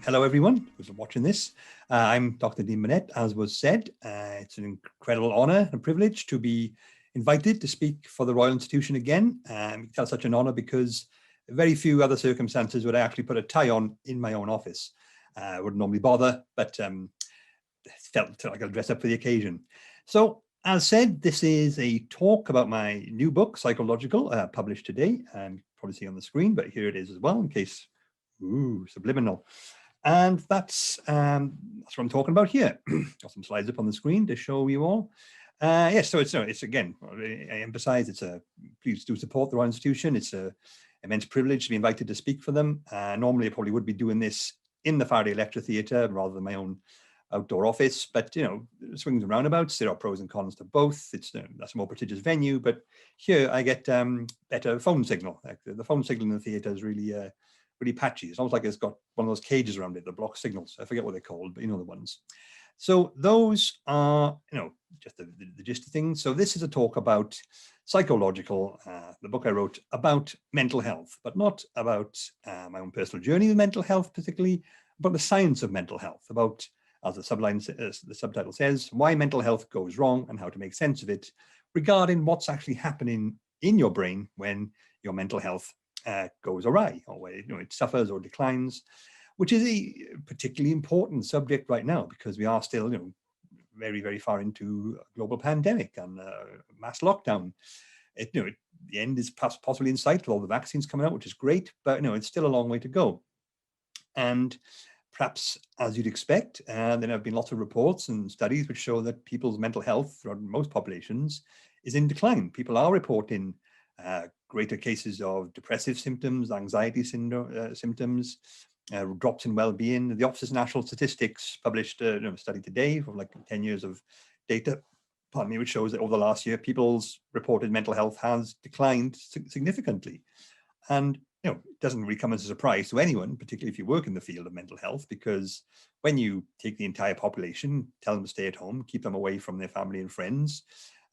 Hello, everyone who's watching this. I'm Dr. Dean Burnett, as was said. It's an incredible honour and privilege to be invited to speak for the Royal Institution again. It's such an honour because very few other circumstances would I actually put a tie on in my own office. I wouldn't normally bother, but felt like I'll dress up for the occasion. So, as said, this is a talk about my new book, Psychological, published today. You probably see on the screen, but here it is as well, in case, subliminal. And that's what I'm talking about here. Got some slides up on the screen to show you all. Yes, so it's again, I emphasize, please do support the Royal Institution. It's an immense privilege to be invited to speak for them. Normally I probably would be doing this in the Faraday Lecture Theatre rather than my own outdoor office, but swings and roundabouts, there are pros and cons to both. That's a more prestigious venue, but here I get better phone signal. Like the phone signal in the theatre is really patchy. It's almost like it's got one of those cages around it that block signals. I forget what they're called, but you know the ones. So those are, just the gist of things. So this is a talk about Psychological, the book I wrote about mental health, but not about my own personal journey with mental health, particularly about the science of mental health, about, as the subtitle says, why mental health goes wrong and how to make sense of it, regarding what's actually happening in your brain when your mental health goes awry, or where it suffers or declines, which is a particularly important subject right now because we are still very, very far into a global pandemic and mass lockdown. The end is possibly in sight with all the vaccines coming out, which is great, but it's still a long way to go. And perhaps, as you'd expect, there have been lots of reports and studies which show that people's mental health throughout most populations is in decline. People are reporting greater cases of depressive symptoms, anxiety symptoms, drops in well-being. The Office of National Statistics published a study today of like 10 years of data, which shows that over the last year, people's reported mental health has declined significantly. And it doesn't really come as a surprise to anyone, particularly if you work in the field of mental health, because when you take the entire population, tell them to stay at home, keep them away from their family and friends,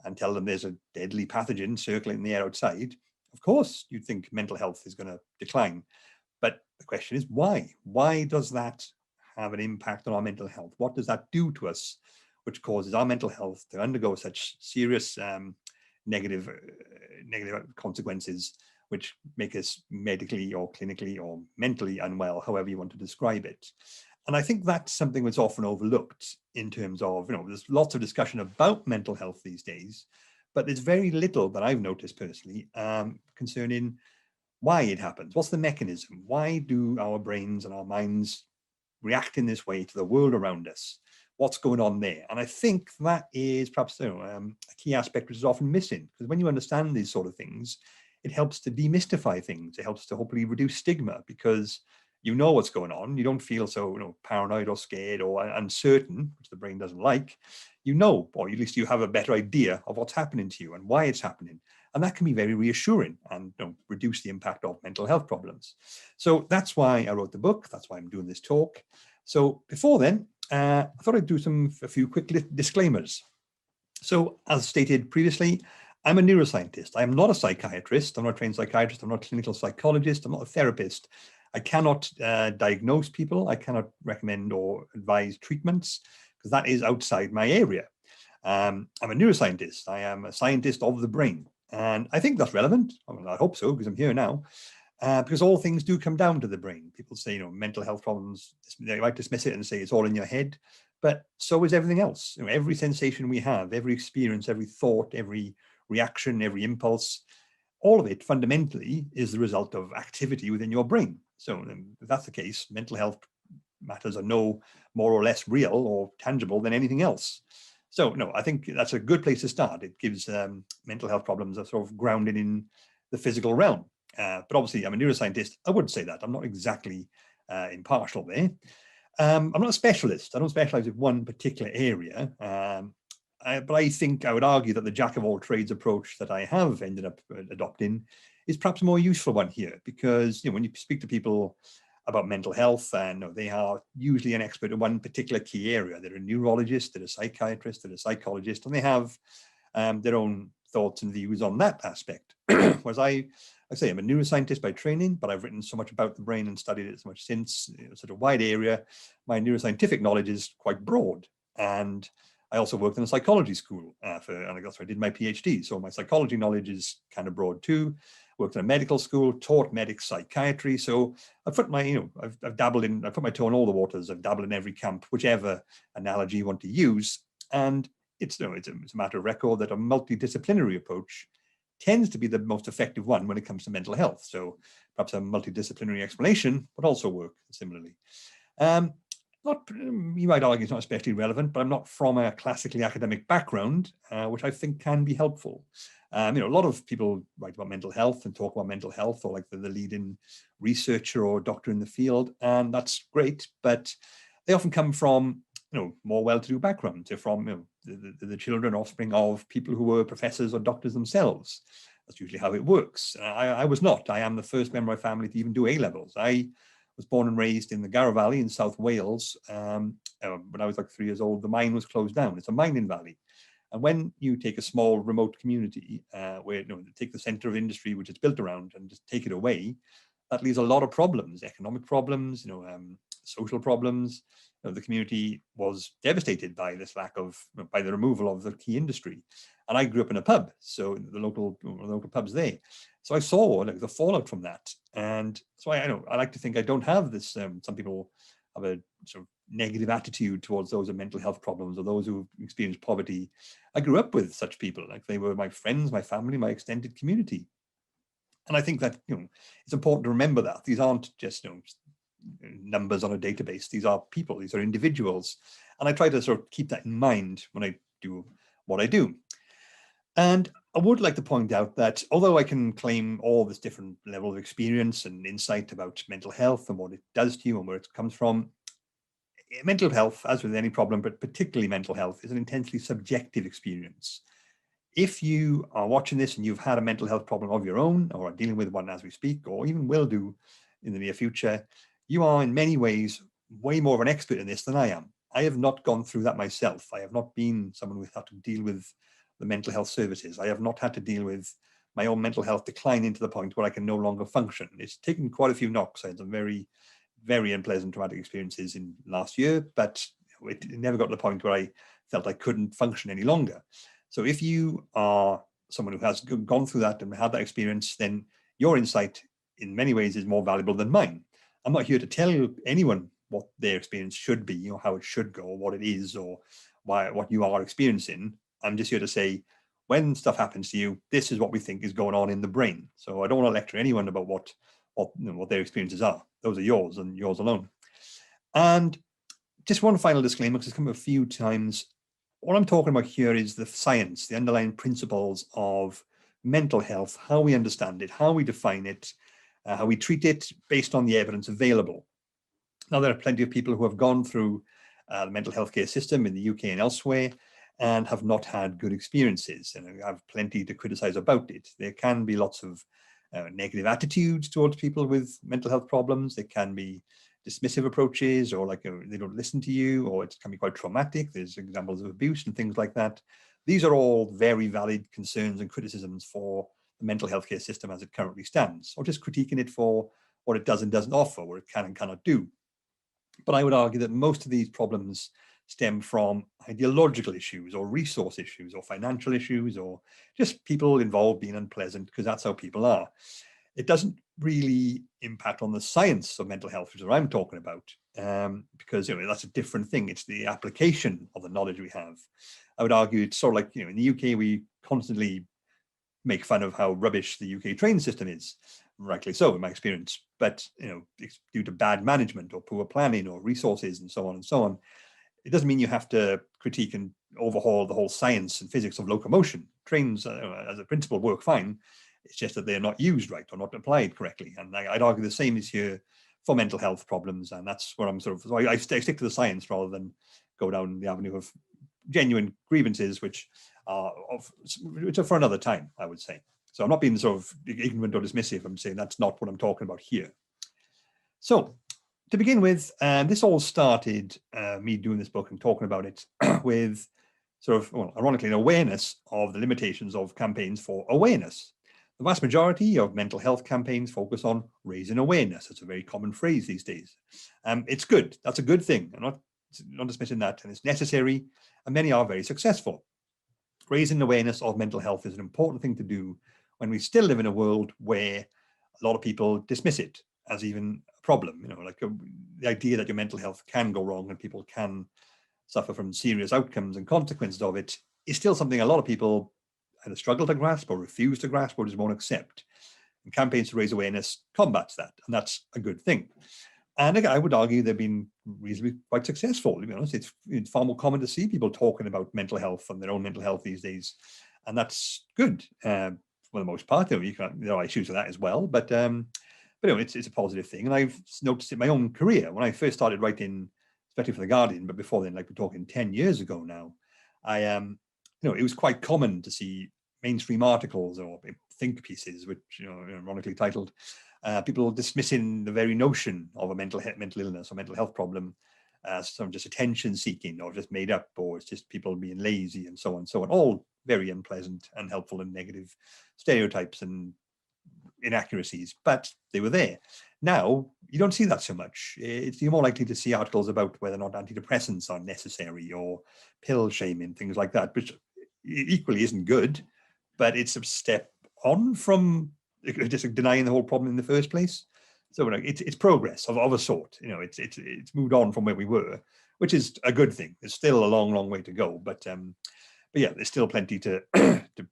and tell them there's a deadly pathogen circling in the air outside, of course, you'd think mental health is going to decline. But the question is why? Why does that have an impact on our mental health? What does that do to us, which causes our mental health to undergo such serious negative consequences, which make us medically or clinically or mentally unwell, however you want to describe it? And I think that's something that's often overlooked in terms of, there's lots of discussion about mental health these days, but there's very little that I've noticed personally concerning why it happens. What's the mechanism? Why do our brains and our minds react in this way to the world around us? What's going on there? And I think that is perhaps a key aspect which is often missing, because when you understand these sort of things, it helps to demystify things. It helps to hopefully reduce stigma, because you know what's going on. You don't feel so paranoid or scared or uncertain, which the brain doesn't like. Or at least you have a better idea of what's happening to you and why it's happening. And that can be very reassuring and reduce the impact of mental health problems. So that's why I wrote the book. That's why I'm doing this talk. So before then, I thought I'd do a few quick disclaimers. So as stated previously, I'm a neuroscientist. I am not a psychiatrist. I'm not a trained psychiatrist. I'm not a clinical psychologist. I'm not a therapist. I cannot diagnose people. I cannot recommend or advise treatments, because that is outside my area. I'm a neuroscientist. I am a scientist of the brain. And I think that's relevant. I hope so, because I'm here now. Because all things do come down to the brain. People say, mental health problems, they might dismiss it and say it's all in your head. But so is everything else. Every sensation we have, every experience, every thought, every reaction, every impulse, all of it fundamentally is the result of activity within your brain. So if that's the case, mental health matters are no more or less real or tangible than anything else. So no, I think that's a good place to start. It gives mental health problems a sort of grounded in the physical realm. But obviously, I'm a neuroscientist. I wouldn't say that. I'm not exactly impartial there. I'm not a specialist. I don't specialize in one particular area. But I think I would argue that the jack of all trades approach that I have ended up adopting is perhaps a more useful one here, because when you speak to people about mental health, and they are usually an expert in one particular key area. They're a neurologist, they're a psychiatrist, they're a psychologist, and they have their own thoughts and views on that aspect. Whereas I say I'm a neuroscientist by training, but I've written so much about the brain and studied it so much since. Such a wide area. My neuroscientific knowledge is quite broad. And I also worked in a psychology school and that's where I did my PhD. So my psychology knowledge is kind of broad too. Worked in a medical school, taught medics psychiatry. So I've put my, I've dabbled in, I've put my toe in all the waters. I've dabbled in every camp, whichever analogy you want to use. And it's a matter of record that a multidisciplinary approach tends to be the most effective one when it comes to mental health. So perhaps a multidisciplinary explanation would also work similarly. You might argue it's not especially relevant, but I'm not from a classically academic background, which I think can be helpful. A lot of people write about mental health and talk about mental health, or like the leading researcher or doctor in the field, and that's great. But they often come from more well-to-do backgrounds. They're from the children, offspring of people who were professors or doctors themselves. That's usually how it works. I was not. I am the first member of my family to even do A-levels. I was born and raised in the Garra Valley in South Wales. When I was like 3 years old, the mine was closed down. It's a mining valley. And when you take a small remote community where take the center of industry, which it's built around, and just take it away, that leaves a lot of problems, economic problems, social problems. The community was devastated by this by the removal of the key industry. And I grew up in a pub, so the local pubs there. So I saw the fallout from that. And so I like to think I don't have this, some people have a sort of negative attitude towards those with mental health problems or those who experience poverty. I grew up with such people, like they were my friends, my family, my extended community. And I think that, it's important to remember that these aren't just, numbers on a database. These are people, these are individuals. And I try to sort of keep that in mind when I do what I do. And I would like to point out that although I can claim all this different level of experience and insight about mental health and what it does to you and where it comes from, mental health, as with any problem, but particularly mental health, is an intensely subjective experience. If you are watching this and you've had a mental health problem of your own, or are dealing with one as we speak, or even will do in the near future, you are in many ways way more of an expert in this than I am. I have not gone through that myself. I have not been someone who had to deal with the mental health services. I have not had to deal with my own mental health declining to the point where I can no longer function. It's taken quite a few knocks. I had some very, very unpleasant traumatic experiences in last year, but it never got to the point where I felt I couldn't function any longer. So if you are someone who has gone through that and had that experience, then your insight in many ways is more valuable than mine. I'm not here to tell anyone what their experience should be, how it should go, or what it is, or what you are experiencing. I'm just here to say, when stuff happens to you, this is what we think is going on in the brain. So I don't want to lecture anyone about what their experiences are. Those are yours and yours alone. And just one final disclaimer, because it's come up a few times. What I'm talking about here is the science, the underlying principles of mental health, how we understand it, how we define it, how we treat it based on the evidence available. Now, there are plenty of people who have gone through the mental health care system in the UK and elsewhere and have not had good experiences, and I have plenty to criticize about it. There can be lots of negative attitudes towards people with mental health problems. There can be dismissive approaches, or they don't listen to you, or it can be quite traumatic. There's examples of abuse and things like that. These are all very valid concerns and criticisms for the mental health care system as it currently stands, or just critiquing it for what it does and doesn't offer, what it can and cannot do. But I would argue that most of these problems stem from ideological issues or resource issues or financial issues, or just people involved being unpleasant, because that's how people are. It doesn't really impact on the science of mental health, which is what I'm talking about, because that's a different thing. It's the application of the knowledge we have. I would argue it's sort of like, in the UK, we constantly make fun of how rubbish the UK train system is, rightly so in my experience, but it's due to bad management or poor planning or resources and so on and so on. It doesn't mean you have to critique and overhaul the whole science and physics of locomotion. Trains, as a principle, work fine. It's just that they're not used right or not applied correctly. And I'd argue the same is here for mental health problems. And that's where I'm so I stick to the science rather than go down the avenue of genuine grievances, which are for another time, I would say. So I'm not being sort of ignorant or dismissive. I'm saying that's not what I'm talking about here. So to begin with, this all started me doing this book and talking about it with sort of, well, ironically, an awareness of the limitations of campaigns for awareness. The vast majority of mental health campaigns focus on raising awareness. It's a very common phrase these days. It's good. That's a good thing. I'm not dismissing that, and it's necessary, and many are very successful. Raising awareness of mental health is an important thing to do when we still live in a world where a lot of people dismiss it as even a problem. Like the idea that your mental health can go wrong and people can suffer from serious outcomes and consequences of it is still something a lot of people either struggle to grasp or refuse to grasp or just won't accept. And campaigns to raise awareness combats that, and that's a good thing. And again, I would argue they've been reasonably quite successful. To be honest, it's far more common to see people talking about mental health and their own mental health these days, and that's good for the most part. There are issues with that as well, but it's a positive thing. And I've noticed in my own career when I first started writing, especially for the Guardian, but before then, like we're talking 10 years ago now, it was quite common to see mainstream articles or think pieces, which ironically titled. People dismissing the very notion of a mental illness or mental health problem as some just attention seeking or just made up, or it's just people being lazy and so on, all very unpleasant, unhelpful and negative stereotypes and inaccuracies, but they were there. Now, you don't see that so much. You're more likely to see articles about whether or not antidepressants are necessary or pill shaming, things like that, which equally isn't good, but it's a step on from just denying the whole problem in the first place. So it's progress of a sort. It's moved on from where we were, which is a good thing. There's still a long way to go, but yeah, there's still plenty to to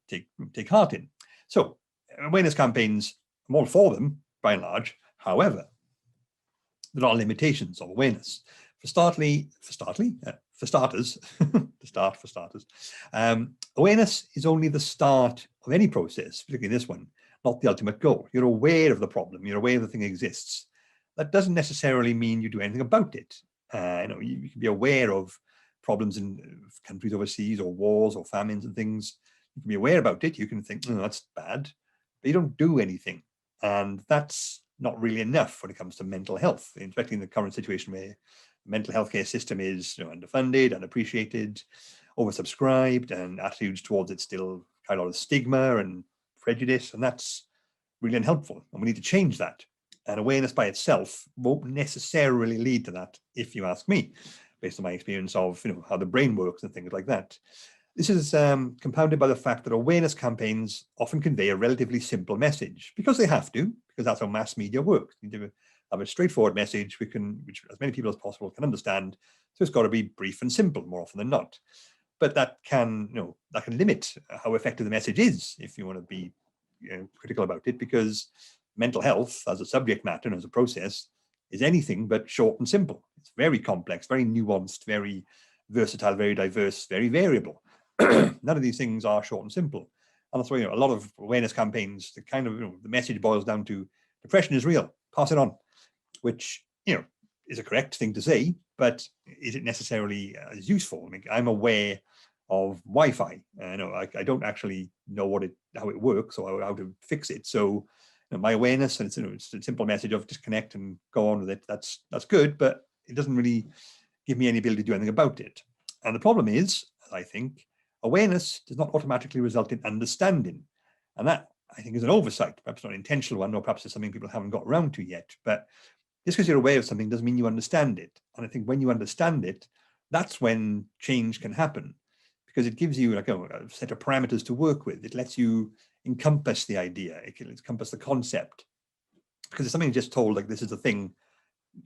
take heart in. So awareness campaigns, I'm all for them by and large. However, there are limitations of awareness. For starters, awareness is only the start of any process, particularly this one, not the ultimate goal. You're aware of the problem. You're aware the thing exists. That doesn't necessarily mean you do anything about it. You can be aware of problems in countries overseas or wars or famines and things. You can be aware about it. You can think, oh, that's bad, but you don't do anything. And that's not really enough when it comes to mental health, especially in the current situation where the mental health care system is underfunded, unappreciated, oversubscribed, and attitudes towards it still kind of a lot of stigma and prejudice, and that's really unhelpful, and we need to change that. And awareness by itself won't necessarily lead to that, if you ask me, based on my experience of how the brain works and things like that. This is compounded by the fact that awareness campaigns often convey a relatively simple message, because they have to, because that's how mass media works. You need to have a straightforward message which as many people as possible can understand. So it's got to be brief and simple more often than not. But that can limit how effective the message is if you want to be critical about it, because mental health as a subject matter and as a process is anything but short and simple. It's very complex, very nuanced, very versatile, very diverse, very variable. None of these things are short and simple. And that's why a lot of awareness campaigns, the kind of the message boils down to depression is real, pass it on, which is a correct thing to say, but is it necessarily as useful? I mean, I'm aware of Wi-Fi. I don't actually know how it works or how to fix it. So my awareness, and it's a simple message of disconnect and go on with it. That's good, but it doesn't really give me any ability to do anything about it. And the problem is, I think, awareness does not automatically result in understanding. And that, I think, is an oversight, perhaps not an intentional one, or perhaps it's something people haven't got around to yet. But just because you're aware of something doesn't mean you understand it. And I think when you understand it, that's when change can happen, because it gives you like a set of parameters to work with. It lets you encompass the idea, it can encompass the concept. Because if something just told like this is a thing,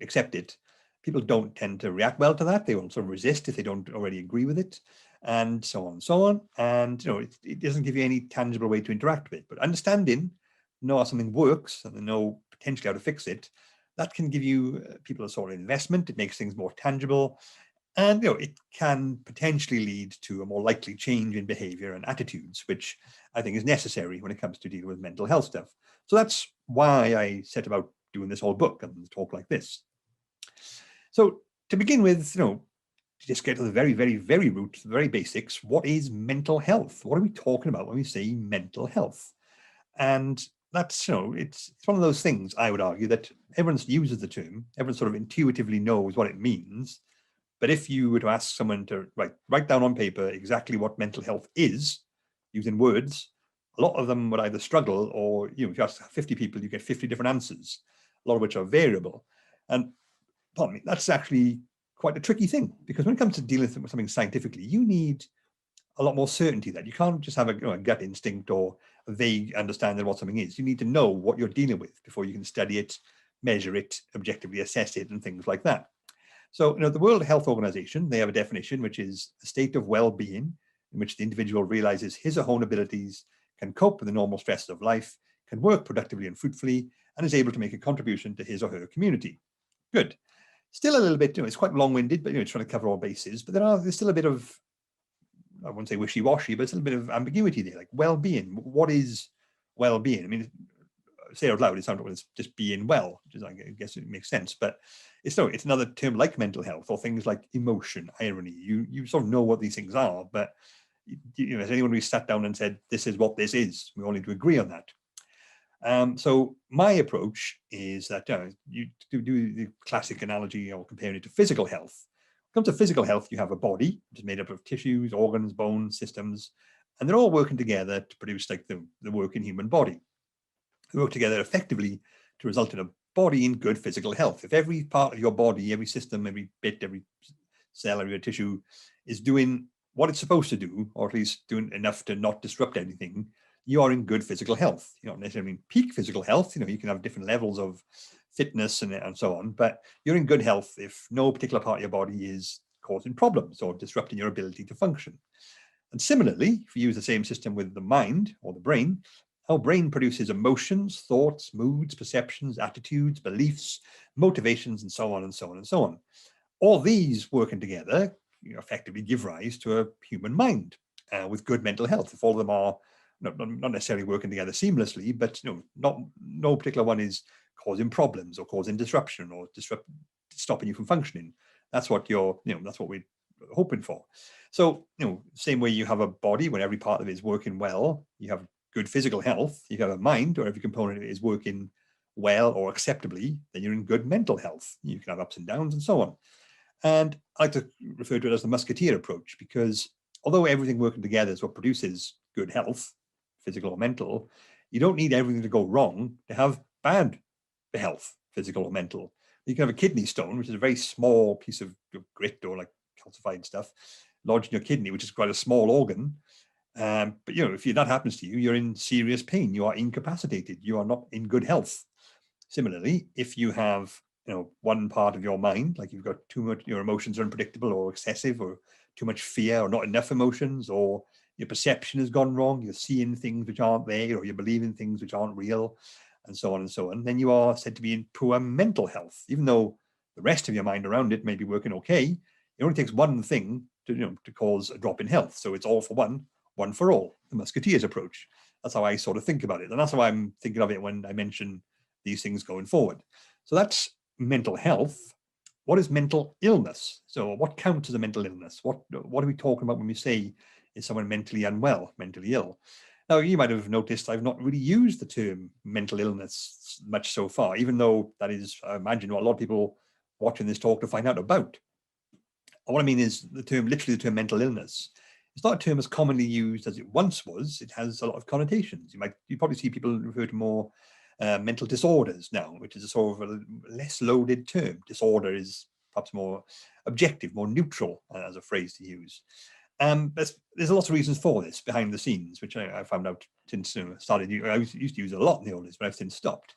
accept it, people don't tend to react well to that. They will sort of resist if they don't already agree with it, and so on and so on. And it doesn't give you any tangible way to interact with it. But understanding, know how something works and know potentially how to fix it, that can give you people a sort of investment. It makes things more tangible, and it can potentially lead to a more likely change in behavior and attitudes, which I think is necessary when it comes to dealing with mental health stuff. So that's why I set about doing this whole book and talk like this. So to begin with, to just get to the very, very, very root, the very basics, what is mental health? What are we talking about when we say mental health? And that's, it's one of those things, I would argue, that everyone uses the term, everyone sort of intuitively knows what it means, But if you were to ask someone to write down on paper exactly what mental health is, using words, a lot of them would either struggle, or if you ask 50 people, you get 50 different answers, a lot of which are variable. And pardon me, that's actually quite a tricky thing, because when it comes to dealing with something scientifically, you need a lot more certainty. That you can't just have a gut instinct or a vague understanding of what something is. You need to know what you're dealing with before you can study it, measure it, objectively assess it, and things like that. So, the World Health Organization, they have a definition, which is a state of well-being in which the individual realizes his or her own abilities, can cope with the normal stresses of life, can work productively and fruitfully, and is able to make a contribution to his or her community. Good. Still a little bit, it's quite long-winded, but it's trying to cover all bases. But there's still a bit of, I wouldn't say wishy-washy, but it's a little bit of ambiguity there. Like well-being, what is well-being? I mean, say it out loud, it sounds like it's just being well, which is, I guess it makes sense, but it's another term like mental health, or things like emotion, irony. You sort of know what these things are, but has anyone really sat down and said, this is what this is? We all need to agree on that. So my approach is that you do the classic analogy or comparing it to physical health. When it comes to physical health, you have a body, which is made up of tissues, organs, bones, systems, and they're all working together to produce like the working human body. They work together effectively to result in a body in good physical health. If every part of your body, every system, every bit, every cell, every tissue is doing what it's supposed to do, or at least doing enough to not disrupt anything, you are in good physical health. You don't necessarily mean peak physical health. You can have different levels of fitness and so on, but you're in good health if no particular part of your body is causing problems or disrupting your ability to function. And similarly, if you use the same system with the mind or the brain, our brain produces emotions, thoughts, moods, perceptions, attitudes, beliefs, motivations, and so on and so on and so on. All these working together effectively give rise to a human mind with good mental health. If all of them are not necessarily working together seamlessly, but no particular one is causing problems or causing disruption or stopping you from functioning. That's what that's what we're hoping for. So same way you have a body where every part of it is working well, you have good physical health. You have a mind where every component of it is working well or acceptably, then you're in good mental health. You can have ups and downs and so on. And I like to refer to it as the musketeer approach, because although everything working together is what produces good health, physical or mental, you don't need everything to go wrong to have bad health, physical or mental. You can have a kidney stone, which is a very small piece of grit or like calcified stuff lodged in your kidney, which is quite a small organ. But if that happens to you, you're in serious pain. You are incapacitated. You are not in good health. Similarly, if you have one part of your mind, like you've got too much, your emotions are unpredictable or excessive, or too much fear, or not enough emotions, or your perception has gone wrong, you're seeing things which aren't there, or you're believing things which aren't real, and so on and so on, then you are said to be in poor mental health, even though the rest of your mind around it may be working okay. It only takes one thing to cause a drop in health. So it's all for one for all, the musketeers approach. That's how I sort of think about it. And that's how I'm thinking of it when I mention these things going forward. So that's mental health. What is mental illness? So what counts as a mental illness? What are we talking about when we say is someone mentally unwell, mentally ill? Now, you might have noticed I've not really used the term mental illness much so far, even though that is, I imagine, what a lot of people watching this talk to find out about. What I mean is literally the term mental illness. It's not a term as commonly used as it once was. It has a lot of connotations. You probably see people refer to more mental disorders now, which is a sort of a less loaded term. Disorder is perhaps more objective, more neutral as a phrase to use. There's lots of reasons for this behind the scenes, which I found out since started. I used to use it a lot in the old days, but I've since stopped.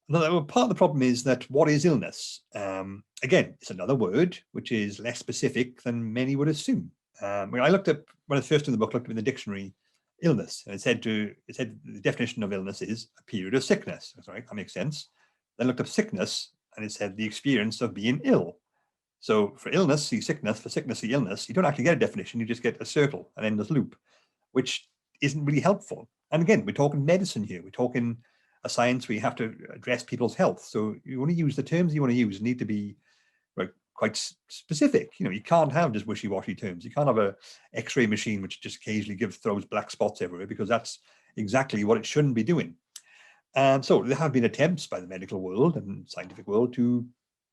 Another part of the problem is that what is illness? Again, it's another word which is less specific than many would assume. I looked up, when I was first in the book, looked up in the dictionary illness, and it said the definition of illness is a period of sickness. That's right, that makes sense. Then looked up sickness, and it said the experience of being ill. So for illness, see sickness, for sickness, see illness. You don't actually get a definition, you just get a circle, an endless loop, which isn't really helpful. And again, we're talking medicine here. We're talking a science where you have to address people's health. So you want to use the terms you want to use, need to be quite specific. You can't have just wishy-washy terms. You can't have a X-ray machine which just occasionally throws black spots everywhere, because that's exactly what it shouldn't be doing. And so there have been attempts by the medical world and scientific world to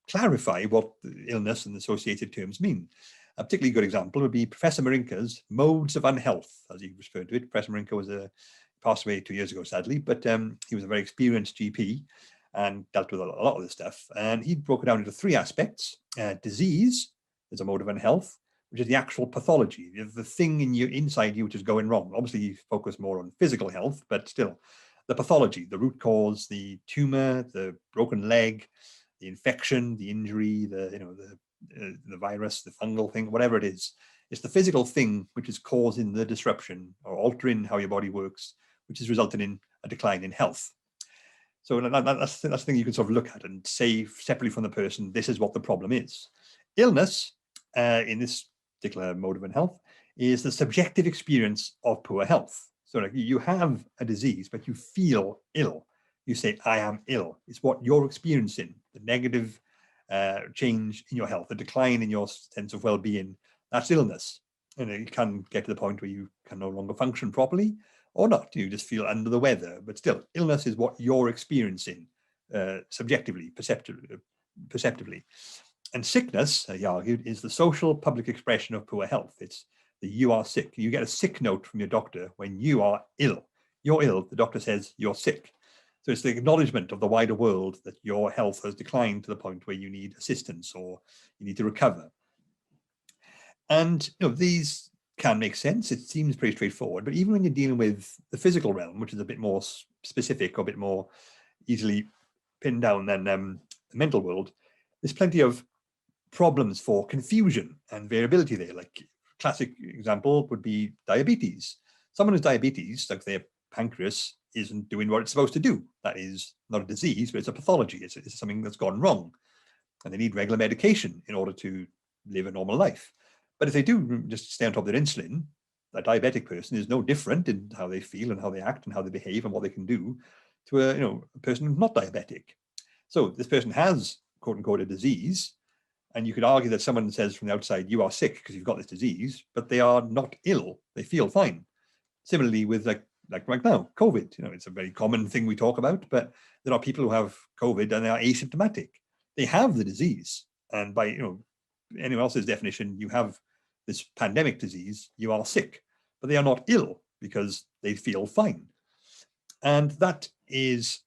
clarify what the illness and the associated terms mean. A particularly good example would be Professor Marinka's modes of unhealth, as he referred to it. Professor Marinka passed away 2 years ago, sadly, but he was a very experienced GP and dealt with a lot of this stuff. And he broke it down into 3 aspects. Disease is a mode of unhealth, which is the actual pathology, the thing inside you which is going wrong. Obviously, you focus more on physical health, but still, the pathology, the root cause, the tumor, the broken leg, the infection, the injury, the virus, the fungal thing, whatever it is. It's the physical thing which is causing the disruption or altering how your body works, which is resulting in a decline in health. So that's the thing you can sort of look at and say separately from the person, this is what the problem is. Illness, in this particular mode of unhealth, is the subjective experience of poor health. So like you have a disease, but you feel ill. You say, I am ill. It's what you're experiencing, the negative change in your health, the decline in your sense of well-being. That's illness. And it can get to the point where you can no longer function properly or not. You just feel under the weather. But still, illness is what you're experiencing subjectively, perceptively. And sickness, he argued, is the social public expression of poor health. It's the you are sick. You get a sick note from your doctor when you are ill. You're ill, the doctor says you're sick. So it's the acknowledgement of the wider world that your health has declined to the point where you need assistance or you need to recover. And these can make sense. It seems pretty straightforward. But even when you're dealing with the physical realm, which is a bit more specific or a bit more easily pinned down than the mental world, there's plenty of problems for confusion and variability there. Like classic example would be diabetes. Someone who's diabetes, like their pancreas isn't doing what it's supposed to do. That is not a disease, but it's a pathology. It's something that's gone wrong. And they need regular medication in order to live a normal life. But if they do just stay on top of their insulin, a diabetic person is no different in how they feel and how they act and how they behave and what they can do to a person who's not diabetic. So this person has, quote unquote, a disease. And you could argue that someone says from the outside, you are sick because you've got this disease, but they are not ill. They feel fine. Similarly with like right now, COVID, it's a very common thing we talk about, but there are people who have COVID and they are asymptomatic. They have the disease. And by, anyone else's definition, you have this pandemic disease, you are sick, but they are not ill because they feel fine. And that is,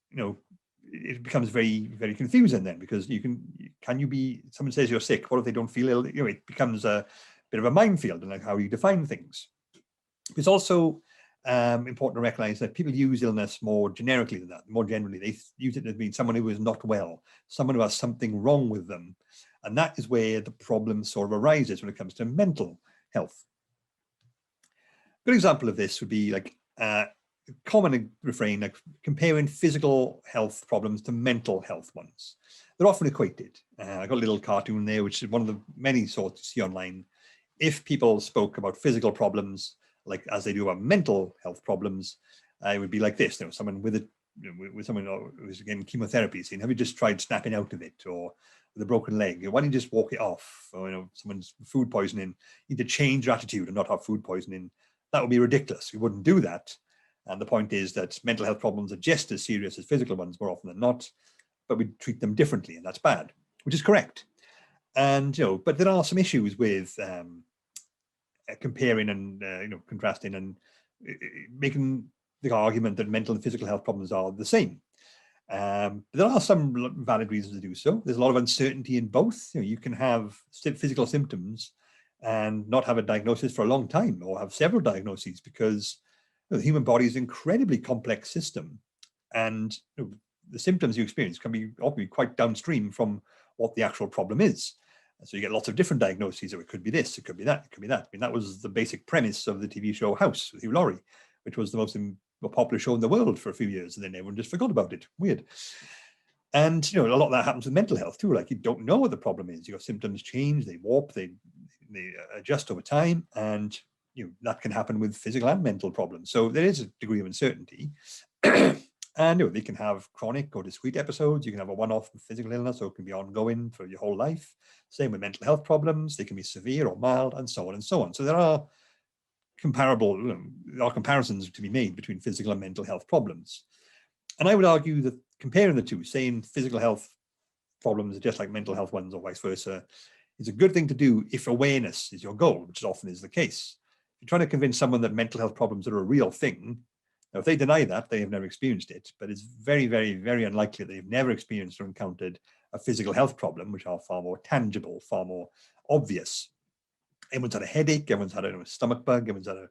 it becomes very, very confusing then, because someone says you're sick, what if they don't feel ill? It becomes a bit of a minefield in how you define things. It's also important to recognize that people use illness more generically than that. More generally, they use it as being someone who is not well, someone who has something wrong with them. And that is where the problem sort of arises when it comes to mental health. A good example of this would be like a common refrain, like comparing physical health problems to mental health ones. They're often equated. I got a little cartoon there, which is one of the many sorts you see online. If people spoke about physical problems, like as they do about mental health problems, it would be like this. Someone with someone who's getting chemotherapy saying, have you just tried snapping out of it? Or with a broken leg, why don't you just walk it off? Or someone's food poisoning, you need to change your attitude and not have food poisoning. That would be ridiculous. We wouldn't do that. And the point is that mental health problems are just as serious as physical ones more often than not, but we treat them differently, and that's bad, which is correct. And but there are some issues with comparing and contrasting and making the argument that mental and physical health problems are the same. There are some valid reasons to do so. There's a lot of uncertainty in both. You can have physical symptoms and not have a diagnosis for a long time, or have several diagnoses, because the human body is an incredibly complex system, and the symptoms you experience can be often quite downstream from what the actual problem is. So you get lots of different diagnoses. So it could be this, it could be that, it could be that. I mean, that was the basic premise of the TV show House with Hugh Laurie, which was the most popular show in the world for a few years, and then everyone just forgot about it. Weird. And a lot of that happens with mental health too. Like, you don't know what the problem is. Your symptoms change, they warp, they adjust over time, and that can happen with physical and mental problems. So there is a degree of uncertainty. And they can have chronic or discrete episodes. You can have a one-off physical illness, or it can be ongoing for your whole life. Same with mental health problems. They can be severe or mild, and so on and so on. So there are comparisons to be made between physical and mental health problems. And I would argue that comparing the two, saying physical health problems are just like mental health ones or vice versa. It's a good thing to do if awareness is your goal, which often is the case. If you're trying to convince someone that mental health problems are a real thing, now if they deny that, they have never experienced it, but it's very, very, very unlikely that they've never experienced or encountered a physical health problem, which are far more tangible, far more obvious. Everyone's had a headache, everyone's had a stomach bug, everyone's had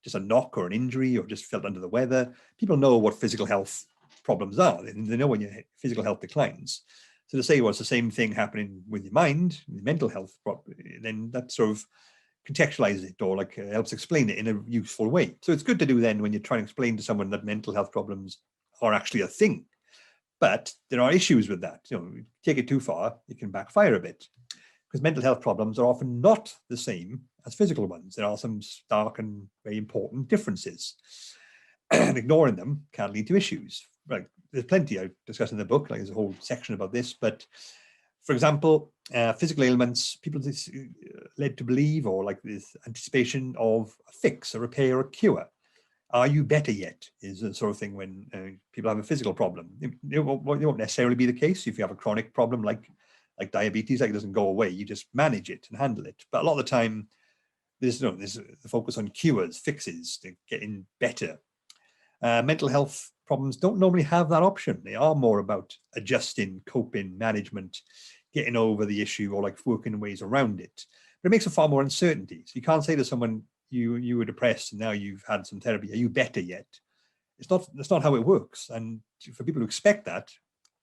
just a knock or an injury or just felt under the weather. People know what physical health problems are. They know when your physical health declines. So to say, well, it's the same thing happening with your mind, with mental health, then that sort of contextualizes it or like helps explain it in a useful way. So it's good to do then when you're trying to explain to someone that mental health problems are actually a thing. But there are issues with that. You know, take it too far, it can backfire a bit. Because mental health problems are often not the same as physical ones. There are some stark and very important differences. And ignoring them can lead to issues. Like there's plenty I discuss in the book, like there's a whole section about this. But for example, physical ailments, people led to believe, or like this anticipation of a fix, a repair, a cure. Are you better yet? Is the sort of thing when people have a physical problem. It won't necessarily be the case if you have a chronic problem like diabetes, like it doesn't go away. You just manage it and handle it. But a lot of the time, there's the focus on cures, fixes, to getting better. Mental health problems don't normally have that option. They are more about adjusting, coping, management, getting over the issue, or like working ways around it. But it makes it far more uncertainty. So you can't say to someone, you were depressed and now you've had some therapy. Are you better yet? That's not how it works. And for people to expect that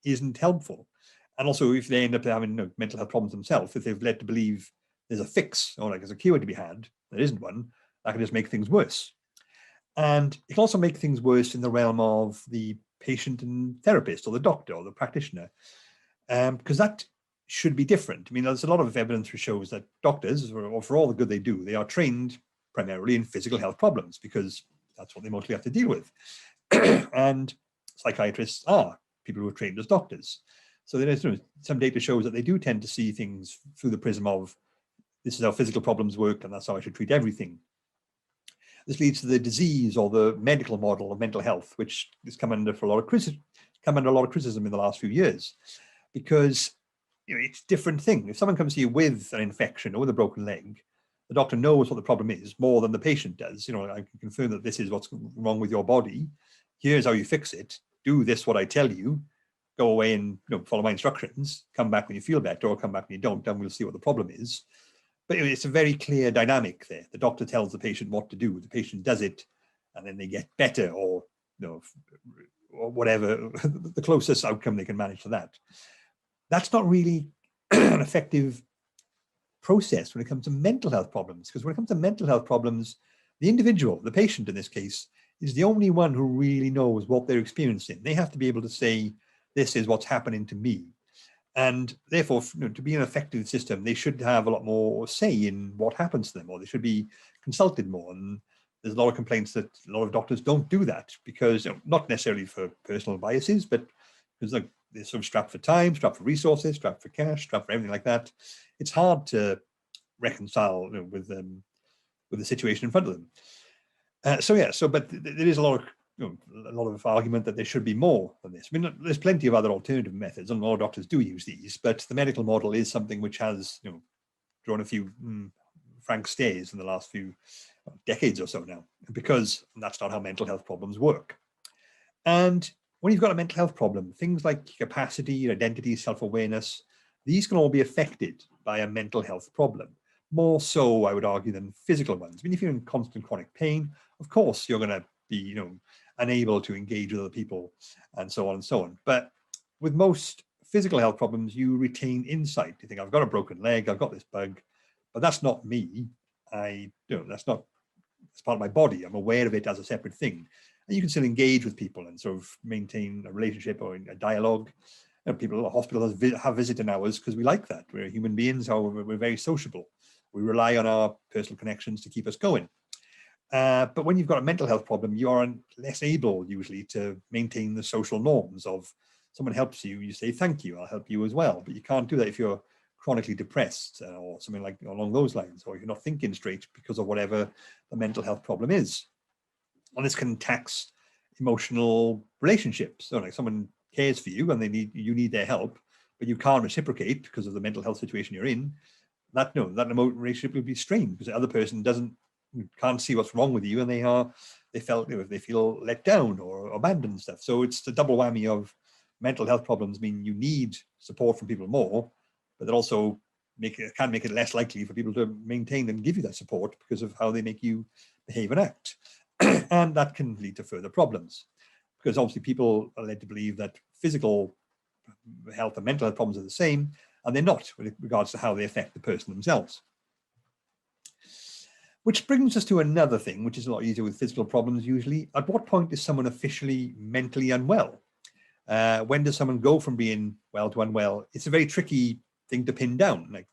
isn't helpful. And also, if they end up having mental health problems themselves, if they've led to believe there's a fix or like there's a cure to be had, there isn't one, that can just make things worse. And it can also make things worse in the realm of the patient and therapist or the doctor or the practitioner, because that should be different. I mean, there's a lot of evidence which shows that doctors, or for all the good they do, they are trained primarily in physical health problems because that's what they mostly have to deal with. And psychiatrists are people who are trained as doctors. So there's some data shows that they do tend to see things through the prism of this is how physical problems work and that's how I should treat everything. This leads to the disease or the medical model of mental health, which has come under a lot of criticism in the last few years, because it's a different thing. If someone comes to you with an infection or with a broken leg, the doctor knows what the problem is more than the patient does. I can confirm that this is what's wrong with your body. Here's how you fix it. Do this, what I tell you. Go away and follow my instructions. Come back when you feel better, or come back when you don't, and we'll see what the problem is. But it's a very clear dynamic there. The doctor tells the patient what to do. The patient does it, and then they get better, or or whatever the closest outcome they can manage to that. That's not really an effective process when it comes to mental health problems, because when it comes to mental health problems, the individual, the patient in this case, is the only one who really knows what they're experiencing. They have to be able to say, this is what's happening to me. And therefore, to be an effective system, they should have a lot more say in what happens to them, or they should be consulted more. And there's a lot of complaints that a lot of doctors don't do that because, not necessarily for personal biases, but because they're sort of strapped for time, strapped for resources, strapped for cash, strapped for everything like that. It's hard to reconcile with the situation in front of them. But there is a lot of argument that there should be more than this. I mean, there's plenty of other alternative methods, and a lot of doctors do use these, but the medical model is something which has drawn a few frank stares in the last few decades or so now, because that's not how mental health problems work. And when you've got a mental health problem, things like capacity, identity, self-awareness, these can all be affected by a mental health problem. More so, I would argue, than physical ones. I mean, if you're in constant chronic pain, of course, you're going to be, unable to engage with other people and so on and so on. But with most physical health problems, you retain insight. You think, I've got a broken leg, I've got this bug, but that's not me. That's not, it's part of my body. I'm aware of it as a separate thing. And you can still engage with people and sort of maintain a relationship or a dialogue. People at hospitals have visiting hours because we like that. We're human beings, however, we're very sociable. We rely on our personal connections to keep us going. But when you've got a mental health problem, you are less able usually to maintain the social norms of someone helps you, you say, thank you, I'll help you as well. But you can't do that if you're chronically depressed or something like along those lines, or you're not thinking straight because of whatever the mental health problem is. And this can tax emotional relationships. So like someone cares for you and you need their help, but you can't reciprocate because of the mental health situation you're in, that relationship will be strained because the other person can't see what's wrong with you, and they feel let down or abandoned and stuff. So it's the double whammy of mental health problems mean you need support from people more, but that also can make it less likely for people to maintain and give you that support because of how they make you behave and act. And that can lead to further problems because obviously people are led to believe that physical health and mental health problems are the same, and they're not with regards to how they affect the person themselves. Which brings us to another thing, which is a lot easier with physical problems usually. At what point is someone officially mentally unwell? When does someone go from being well to unwell? It's a very tricky thing to pin down. Like,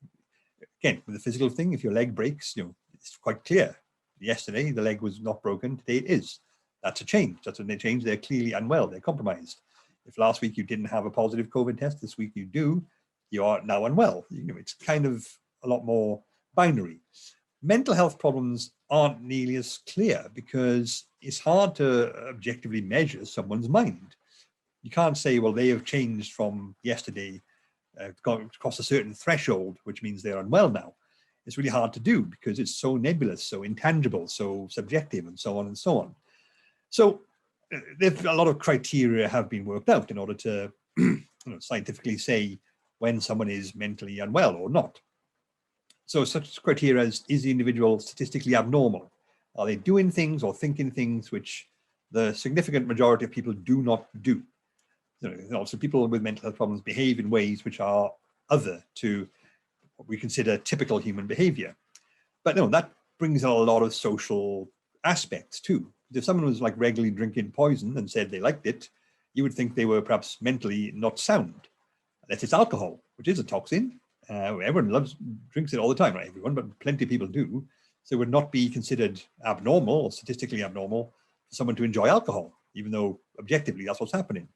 again, with the physical thing, if your leg breaks, it's quite clear. Yesterday, the leg was not broken. Today it is. That's a change. That's when they change. They're clearly unwell. They're compromised. If last week you didn't have a positive COVID test, this week you do, you are now unwell. It's kind of a lot more binary. Mental health problems aren't nearly as clear because it's hard to objectively measure someone's mind. You can't say, well, they have changed from yesterday, across a certain threshold, which means they're unwell now. It's really hard to do because it's so nebulous, so intangible, so subjective, and so on and so on. So a lot of criteria have been worked out in order to scientifically say when someone is mentally unwell or not. So such criteria as, is the individual statistically abnormal? Are they doing things or thinking things which the significant majority of people do not do? Also, people with mental health problems behave in ways which are other to what we consider typical human behavior. But no, that brings a lot of social aspects too. If someone was like regularly drinking poison and said they liked it, you would think they were perhaps mentally not sound. Unless it's alcohol, which is a toxin. Everyone drinks it all the time, not everyone, but plenty of people do. So it would not be considered abnormal or statistically abnormal for someone to enjoy alcohol, even though objectively that's what's happening.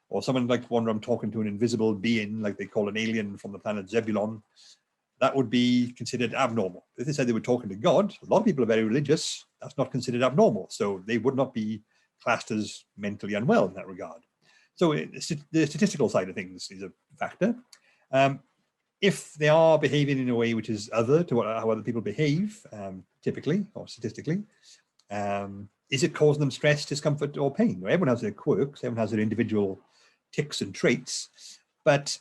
Or someone like one where I'm talking to an invisible being, like they call an alien from the planet Zebulon, that would be considered abnormal. If they said they were talking to God, a lot of people are very religious, that's not considered abnormal. So they would not be classed as mentally unwell in that regard. So the statistical side of things is a factor. If they are behaving in a way which is other to how other people behave, typically or statistically, is it causing them stress, discomfort, or pain? Everyone has their quirks, everyone has their individual tics and traits, but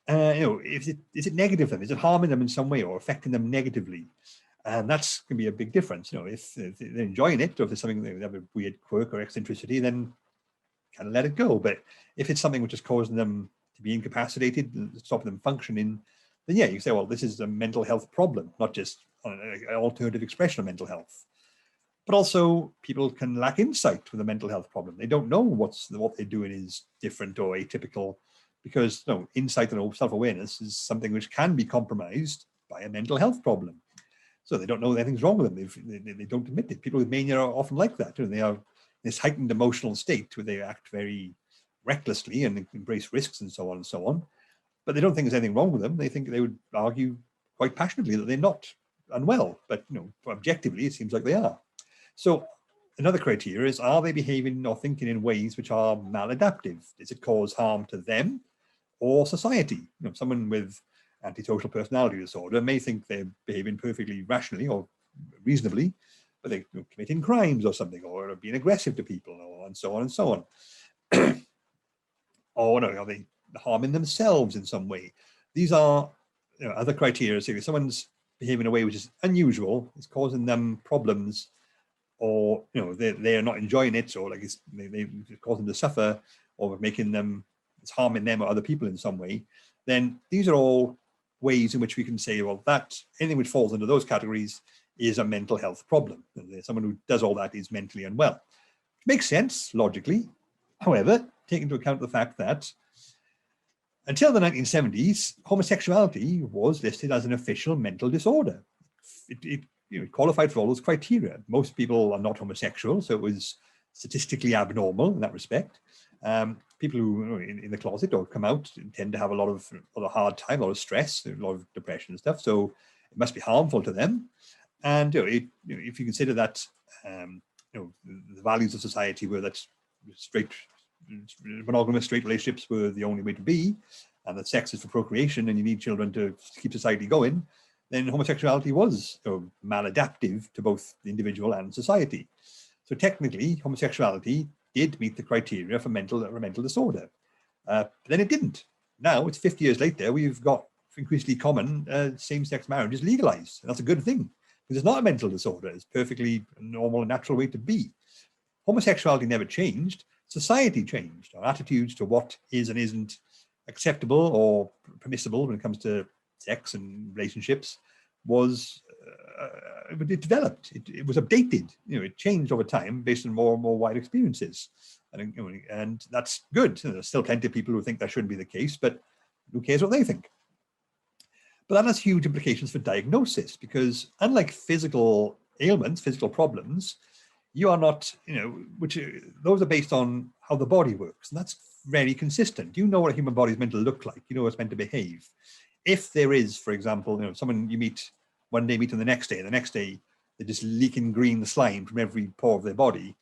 is it negative for them? Is it harming them in some way or affecting them negatively? And that's going to be a big difference. If they're enjoying it, or if there's something they have a weird quirk or eccentricity, then kind of let it go. But if it's something which is causing them to be incapacitated, stopping them functioning, then yeah, you say, well, this is a mental health problem, not just an alternative expression of mental health. But also, people can lack insight with a mental health problem. They don't know what they're doing is different or atypical, because insight and self-awareness is something which can be compromised by a mental health problem. So they don't know anything's wrong with them. They don't admit it. People with mania are often like that. They are in this heightened emotional state where they act very recklessly and embrace risks and so on and so on. But they don't think there's anything wrong with them. They think they would argue quite passionately that they're not unwell, but objectively, it seems like they are. So another criteria is, are they behaving or thinking in ways which are maladaptive? Does it cause harm to them or society? Someone with antisocial personality disorder may think they're behaving perfectly rationally or reasonably, but they're committing crimes or something, or being aggressive to people, and so on and so on. Or are they harming themselves in some way? These are other criteria. So if someone's behaving in a way which is unusual, it's causing them problems, or they're not enjoying it, or like it's causing them to suffer, or it's harming them or other people in some way, then these are all ways in which we can say, well, that anything which falls into those categories is a mental health problem. Someone who does all that is mentally unwell. It makes sense logically. However, take into account the fact that until the 1970s, homosexuality was listed as an official mental disorder. It qualified for all those criteria. Most people are not homosexual, so it was statistically abnormal in that respect. People who in the closet or come out tend to have a lot of hard time, a lot of stress, a lot of depression and stuff. So it must be harmful to them. And if you consider that the values of society were that monogamous straight relationships were the only way to be, and that sex is for procreation and you need children to keep society going, then homosexuality was maladaptive to both the individual and society. So technically, homosexuality did meet the criteria for mental disorder. But then it didn't. Now, it's 50 years later, we've got increasingly common same-sex marriage is legalized. And that's a good thing, because it's not a mental disorder. It's perfectly normal and natural way to be. Homosexuality never changed. Society changed. Our attitudes to what is and isn't acceptable or permissible when it comes to sex and relationships was, it developed. It was updated. It changed over time based on more and more wide experiences. And that's good. There's still plenty of people who think that shouldn't be the case, but who cares what they think? But that has huge implications for diagnosis, because unlike physical ailments, physical problems, you are not, those are based on how the body works. And that's very consistent. You know what a human body is meant to look like. You know how it's meant to behave. If there is, for example, someone you meet one day, meet them the next day they're just leaking green slime from every pore of their body,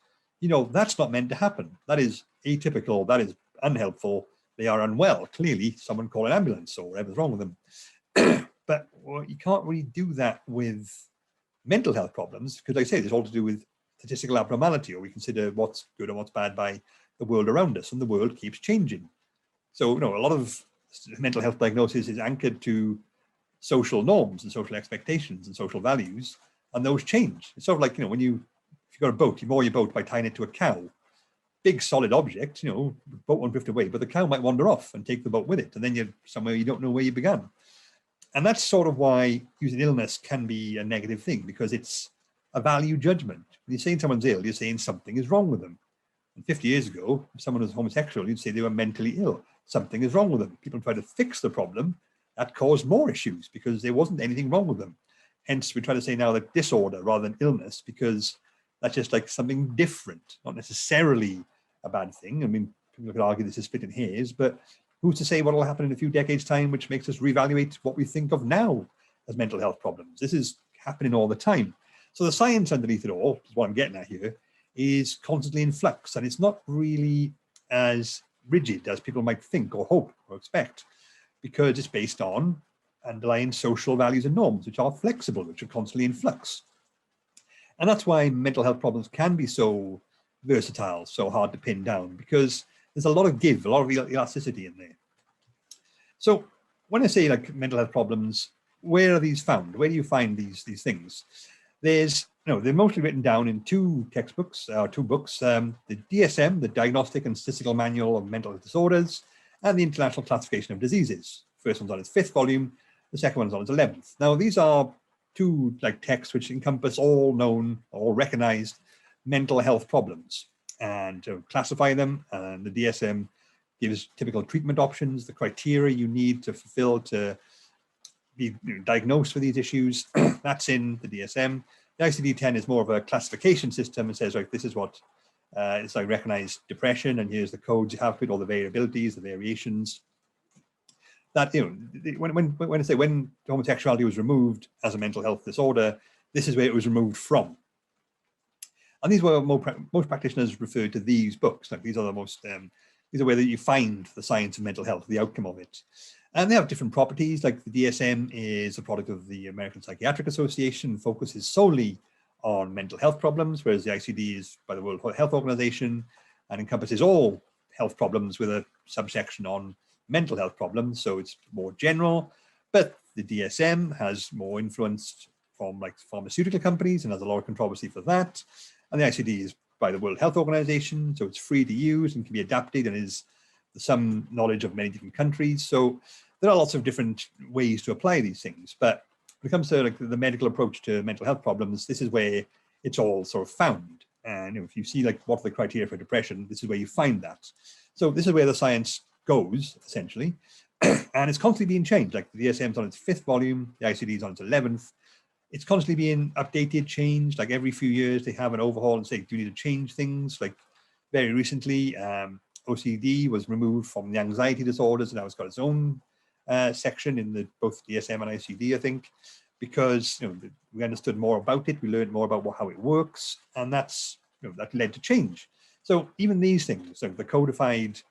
that's not meant to happen. That is atypical. That is unhelpful. They are unwell. Clearly, someone call an ambulance or whatever's wrong with them. But you can't really do that with mental health problems, because like I say, it's all to do with statistical abnormality, or we consider what's good and what's bad by the world around us, and the world keeps changing. So, a lot of mental health diagnosis is anchored to social norms and social expectations and social values, and those change. It's sort of like, if you've got a boat, you moor your boat by tying it to a cow. Big solid object, boat won't drift away, but the cow might wander off and take the boat with it, and then you're somewhere you don't know where you began. And that's sort of why using illness can be a negative thing, because it's a value judgment. When you're saying someone's ill, you're saying something is wrong with them. And 50 years ago, if someone was homosexual, you'd say they were mentally ill. Something is wrong with them. People try to fix the problem. That caused more issues because there wasn't anything wrong with them. Hence, we try to say now that disorder rather than illness, because that's just like something different, not necessarily a bad thing. I mean, people could argue this is splitting hairs, but who's to say what will happen in a few decades' time, which makes us reevaluate what we think of now as mental health problems. This is happening all the time. So the science underneath it all, is what I'm getting at here, is constantly in flux, and it's not really as rigid as people might think or hope or expect, because it's based on underlying social values and norms, which are flexible, which are constantly in flux. And that's why mental health problems can be so versatile, so hard to pin down, because there's a lot of give, a lot of elasticity in there. So when I say like mental health problems, where are these found? Where do you find these things? There's, they're mostly written down in two textbooks, two books, the DSM, the Diagnostic and Statistical Manual of Mental Health Disorders, and the International Classification of Diseases. First one's on its 5th volume, the second one's on its 11th. Now, these are two texts which encompass all known or recognized mental health problems and to classify them. And the DSM gives typical treatment options, the criteria you need to fulfill to be diagnosed with these issues. That's in the DSM. The ICD-10 is more of a classification system and says, like, this is what it's like recognized depression, and here's the codes you have with all the variabilities, the variations. That, when I say when homosexuality was removed as a mental health disorder, this is where it was removed from. And these were most practitioners referred to these books. Like these are the most, these are where you find the science of mental health, the outcome of it. And they have different properties. Like the DSM is a product of the American Psychiatric Association, focuses solely on mental health problems, whereas the ICD is by the World Health Organization and encompasses all health problems with a subsection on mental health problems. So it's more general, but the DSM has more influence from like pharmaceutical companies and has a lot of controversy for that. And the ICD is by the World Health Organization, so it's free to use and can be adapted and is some knowledge of many different countries. So there are lots of different ways to apply these things. But when it comes to like the medical approach to mental health problems, this is where it's all sort of found. And if you see like what are the criteria for depression, this is where you find that. So this is where the science goes, essentially. And it's constantly being changed. Like the DSM's on its 5th volume, the ICD is on its 11th. It's constantly being updated, changed. Like every few years, they have an overhaul and say, do you need to change things? Like very recently, OCD was removed from the anxiety disorders, and now it's got its own section in both DSM and ICD, I think, because we understood more about it, we learned more about how it works, and that's that led to change. So even these things, so the codified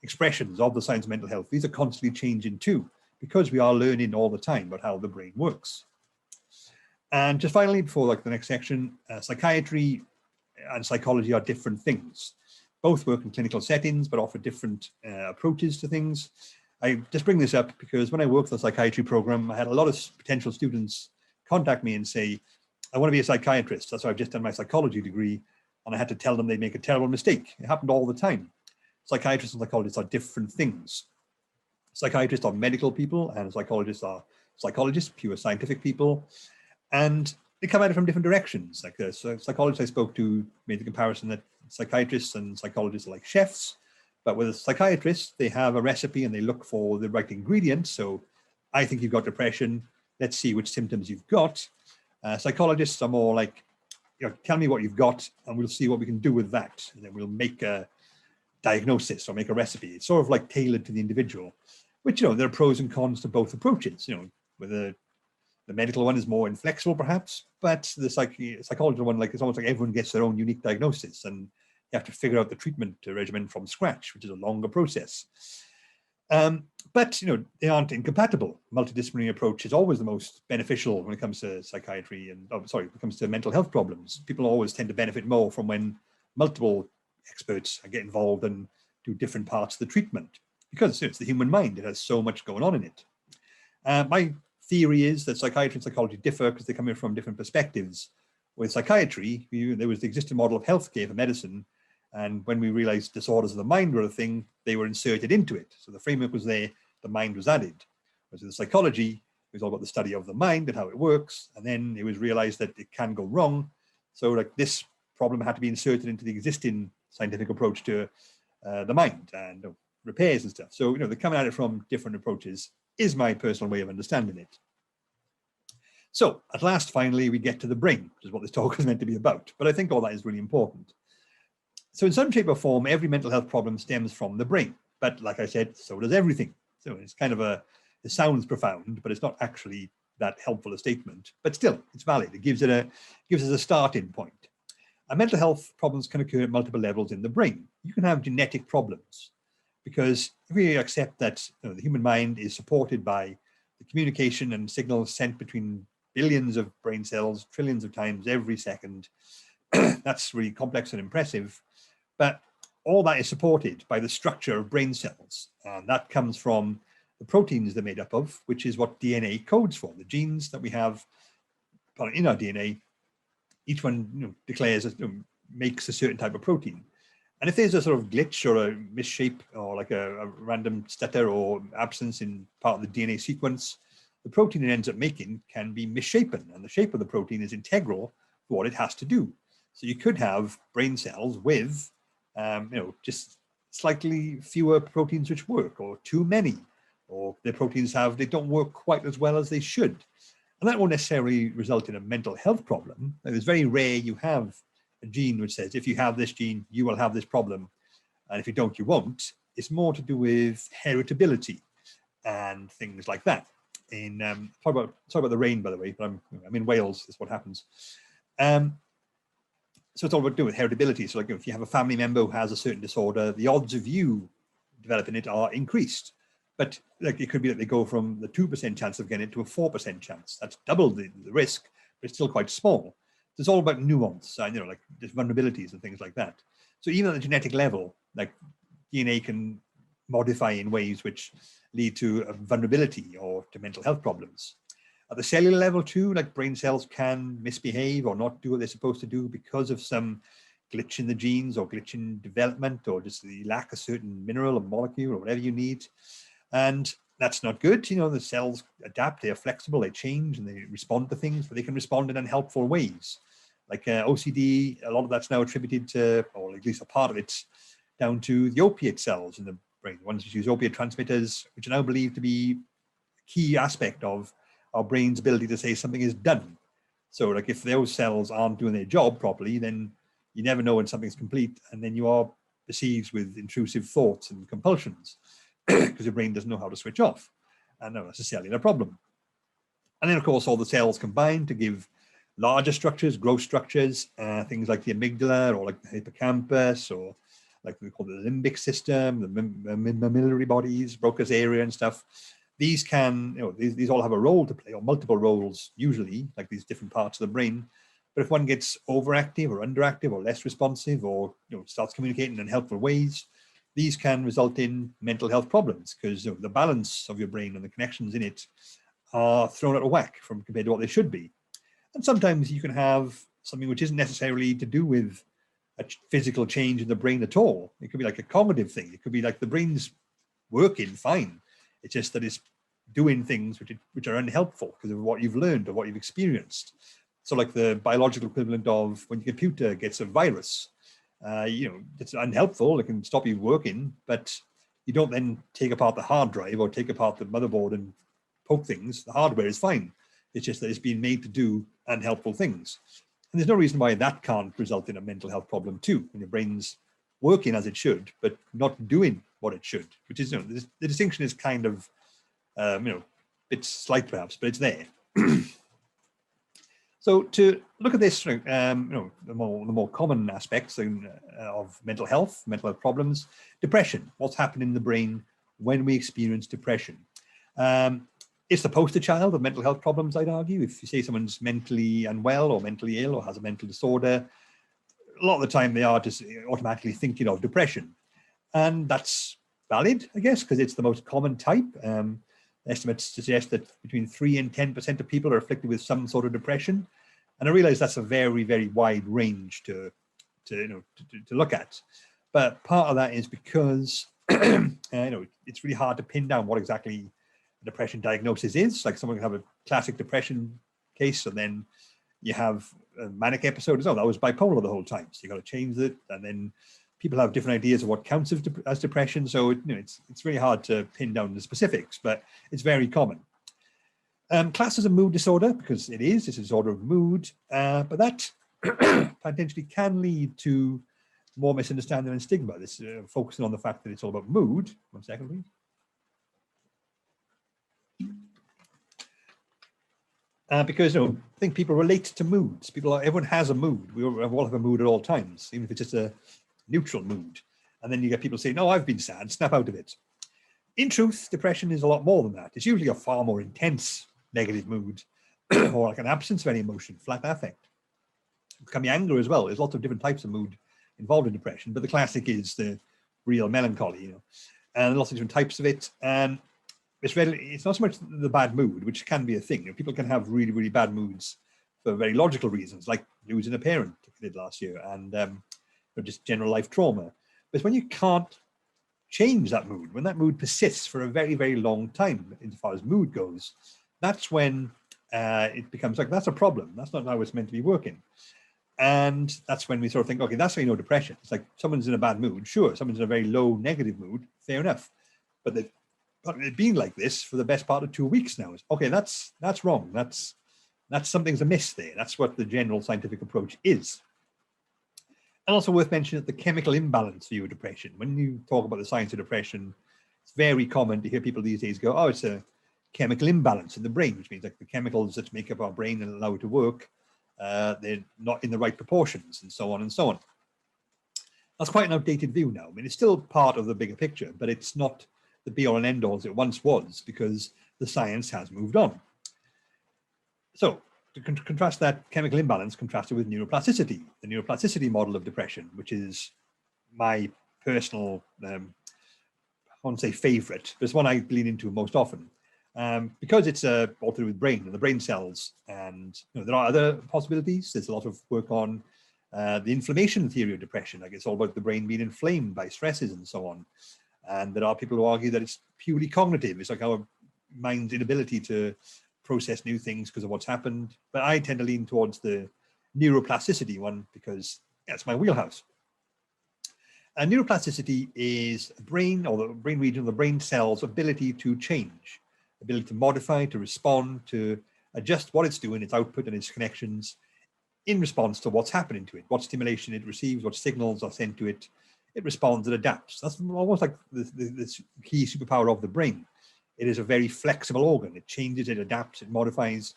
expressions of the science of mental health, these are constantly changing too, because we are learning all the time about how the brain works. And just finally, before like the next section, psychiatry and psychology are different things. Both work in clinical settings, but offer different approaches to things. I just bring this up because when I worked the psychiatry program, I had a lot of potential students contact me and say, I want to be a psychiatrist. That's why I've just done my psychology degree. And I had to tell them they'd make a terrible mistake. It happened all the time. Psychiatrists and psychologists are different things. Psychiatrists are medical people and psychologists are psychologists, pure scientific people. And they come at it from different directions. Like the psychologist I spoke to made the comparison that psychiatrists and psychologists are like chefs, but with a psychiatrist, they have a recipe and they look for the right ingredients. So I think you've got depression. Let's see which symptoms you've got. Psychologists are more like, tell me what you've got and we'll see what we can do with that. And then we'll make a diagnosis or make a recipe. It's sort of like tailored to the individual, which, there are pros and cons to both approaches. Whether the medical one is more inflexible perhaps, but the psychological one, like it's almost like everyone gets their own unique diagnosis and you have to figure out the treatment regimen from scratch, which is a longer process. But they aren't incompatible. Multidisciplinary approach is always the most beneficial when it comes to psychiatry and, when it comes to mental health problems. People always tend to benefit more from when multiple experts get involved and do different parts of the treatment, because it's the human mind. It has so much going on in it. My theory is that psychiatry and psychology differ because they come in from different perspectives. With psychiatry, there was the existing model of healthcare for medicine. And when we realized disorders of the mind were a thing, they were inserted into it. So the framework was there, the mind was added. Whereas with the psychology, it was all about the study of the mind and how it works. And then it was realized that it can go wrong. So like this problem had to be inserted into the existing scientific approach to the mind and repairs and stuff. So, they're coming at it from different approaches is my personal way of understanding it. So at last, finally, we get to the brain, which is what this talk is meant to be about. But I think all that is really important. So in some shape or form, every mental health problem stems from the brain. But like I said, so does everything. So it's kind of it sounds profound, but it's not actually that helpful a statement. But still, it's valid. It gives us a starting point. And mental health problems can occur at multiple levels in the brain. You can have genetic problems because if we accept that the human mind is supported by the communication and signals sent between billions of brain cells, trillions of times every second, that's really complex and impressive. But all that is supported by the structure of brain cells. And that comes from the proteins they're made up of, which is what DNA codes for. The genes that we have in our DNA, each one declares, makes a certain type of protein. And if there's a sort of glitch or a misshape or like a random stutter or absence in part of the DNA sequence, the protein it ends up making can be misshapen. And the shape of the protein is integral to what it has to do. So you could have brain cells with just slightly fewer proteins which work, or too many, or their proteins they don't work quite as well as they should. And that won't necessarily result in a mental health problem. It's very rare you have a gene which says, if you have this gene, you will have this problem. And if you don't, you won't. It's more to do with heritability and things like that. Sorry about the rain, by the way, but I'm in Wales, that's what happens. So it's all about doing with heritability. So like if you have a family member who has a certain disorder, the odds of you developing it are increased. But like it could be that they go from the 2% chance of getting it to a 4% chance. That's double the risk, but it's still quite small. So it's all about nuance, like just vulnerabilities and things like that. So even at the genetic level, like DNA can modify in ways which lead to a vulnerability or to mental health problems. At the cellular level too, like brain cells can misbehave or not do what they're supposed to do because of some glitch in the genes or glitch in development or just the lack of certain mineral or molecule or whatever you need. And that's not good. The cells adapt, they're flexible, they change and they respond to things, but they can respond in unhelpful ways. Like OCD, a lot of that's now attributed to, or at least a part of it's down to the opiate cells in the brain, the ones which use opiate transmitters, which are now believed to be a key aspect of our brain's ability to say something is done. So like if those cells aren't doing their job properly, then you never know when something's complete, and then you are besieged with intrusive thoughts and compulsions because your brain doesn't know how to switch off. And that's a cellular problem. And then of course all the cells combine to give larger structures, growth structures, things like the amygdala or like the hippocampus or like we call it the limbic system, the mammillary bodies, Broca's area and stuff. These can, these all have a role to play, or multiple roles usually, like these different parts of the brain. But if one gets overactive or underactive or less responsive, or starts communicating in unhelpful ways, these can result in mental health problems, because the balance of your brain and the connections in it are thrown out of whack compared to what they should be. And sometimes you can have something which isn't necessarily to do with a physical change in the brain at all. It could be like a cognitive thing. It could be like the brain's working fine. It's just that it's doing things which are unhelpful because of what you've learned or what you've experienced. So like the biological equivalent of when your computer gets a virus, it's unhelpful. It can stop you working, but you don't then take apart the hard drive or take apart the motherboard and poke things. The hardware is fine. It's just that it's been made to do unhelpful things. And there's no reason why that can't result in a mental health problem too, when your brain's working as it should, but not doing what it should, which is, the distinction is kind of, it's slight perhaps, but it's there. So to look at this, the more common aspects of mental health problems, depression, what's happening in the brain when we experience depression. It's the poster child of mental health problems, I'd argue. If you say someone's mentally unwell or mentally ill or has a mental disorder, a lot of the time they are just automatically thinking of depression. And that's valid, I guess, because it's the most common type. Estimates suggest that between 3 and 10% of people are afflicted with some sort of depression. And I realize that's a very, very wide range to look at. But part of that is because, it's really hard to pin down what exactly a depression diagnosis is. Like someone can have a classic depression case, and then you have a manic episode. Oh, that was bipolar the whole time. So you got to change it. And then people have different ideas of what counts as depression. So it's really hard to pin down the specifics, but it's very common. Classed as a mood disorder, because it's a disorder of mood, but that potentially can lead to more misunderstanding and stigma. This focusing on the fact that it's all about mood. 1 second, please. Because I think people relate to moods. Everyone has a mood. We all have a mood at all times, even if it's just a neutral mood. And then you get people saying, "No, I've been sad, snap out of it." In truth, depression is a lot more than that. It's usually a far more intense negative mood, or like an absence of any emotion, flat affect. It can be anger as well. There's lots of different types of mood involved in depression, but the classic is the real melancholy, and lots of different types of it. And it's not so much the bad mood, which can be a thing. People can have really, really bad moods for very logical reasons, like losing a parent, like I did last year, and just general life trauma. But when you can't change that mood, when that mood persists for a very, very long time, as far as mood goes, that's when it becomes like, that's a problem. That's not how it's meant to be working. And that's when we sort of think, okay, that's how you know depression. It's like someone's in a bad mood. Sure, someone's in a very low negative mood. Fair enough. But they've been like this for the best part of 2 weeks now. Okay, that's wrong. That's something's amiss there. That's what the general scientific approach is. And also worth mentioning that the chemical imbalance view of depression. When you talk about the science of depression, it's very common to hear people these days go, "Oh, it's a chemical imbalance in the brain," which means like the chemicals that make up our brain and allow it to work, they're not in the right proportions, and so on and so on. That's quite an outdated view now. I mean, it's still part of the bigger picture, but it's not the be all and end all as it once was, because the science has moved on. So to contrast that chemical imbalance contrasted with neuroplasticity, the neuroplasticity model of depression, which is my personal, I won't say favorite, but it's one I lean into most often, because it's all to do with brain and the brain cells. And there are other possibilities. There's a lot of work on the inflammation theory of depression. Like it's all about the brain being inflamed by stresses and so on. And there are people who argue that it's purely cognitive. It's like our mind's inability to process new things because of what's happened. But I tend to lean towards the neuroplasticity one because that's my wheelhouse. And neuroplasticity is brain, or the brain region of the brain cell's ability to change, ability to modify, to respond, to adjust what it's doing, its output and its connections in response to what's happening to it, what stimulation it receives, what signals are sent to it. It responds and adapts. That's almost like the key superpower of the brain. It is a very flexible organ. It changes, it adapts, it modifies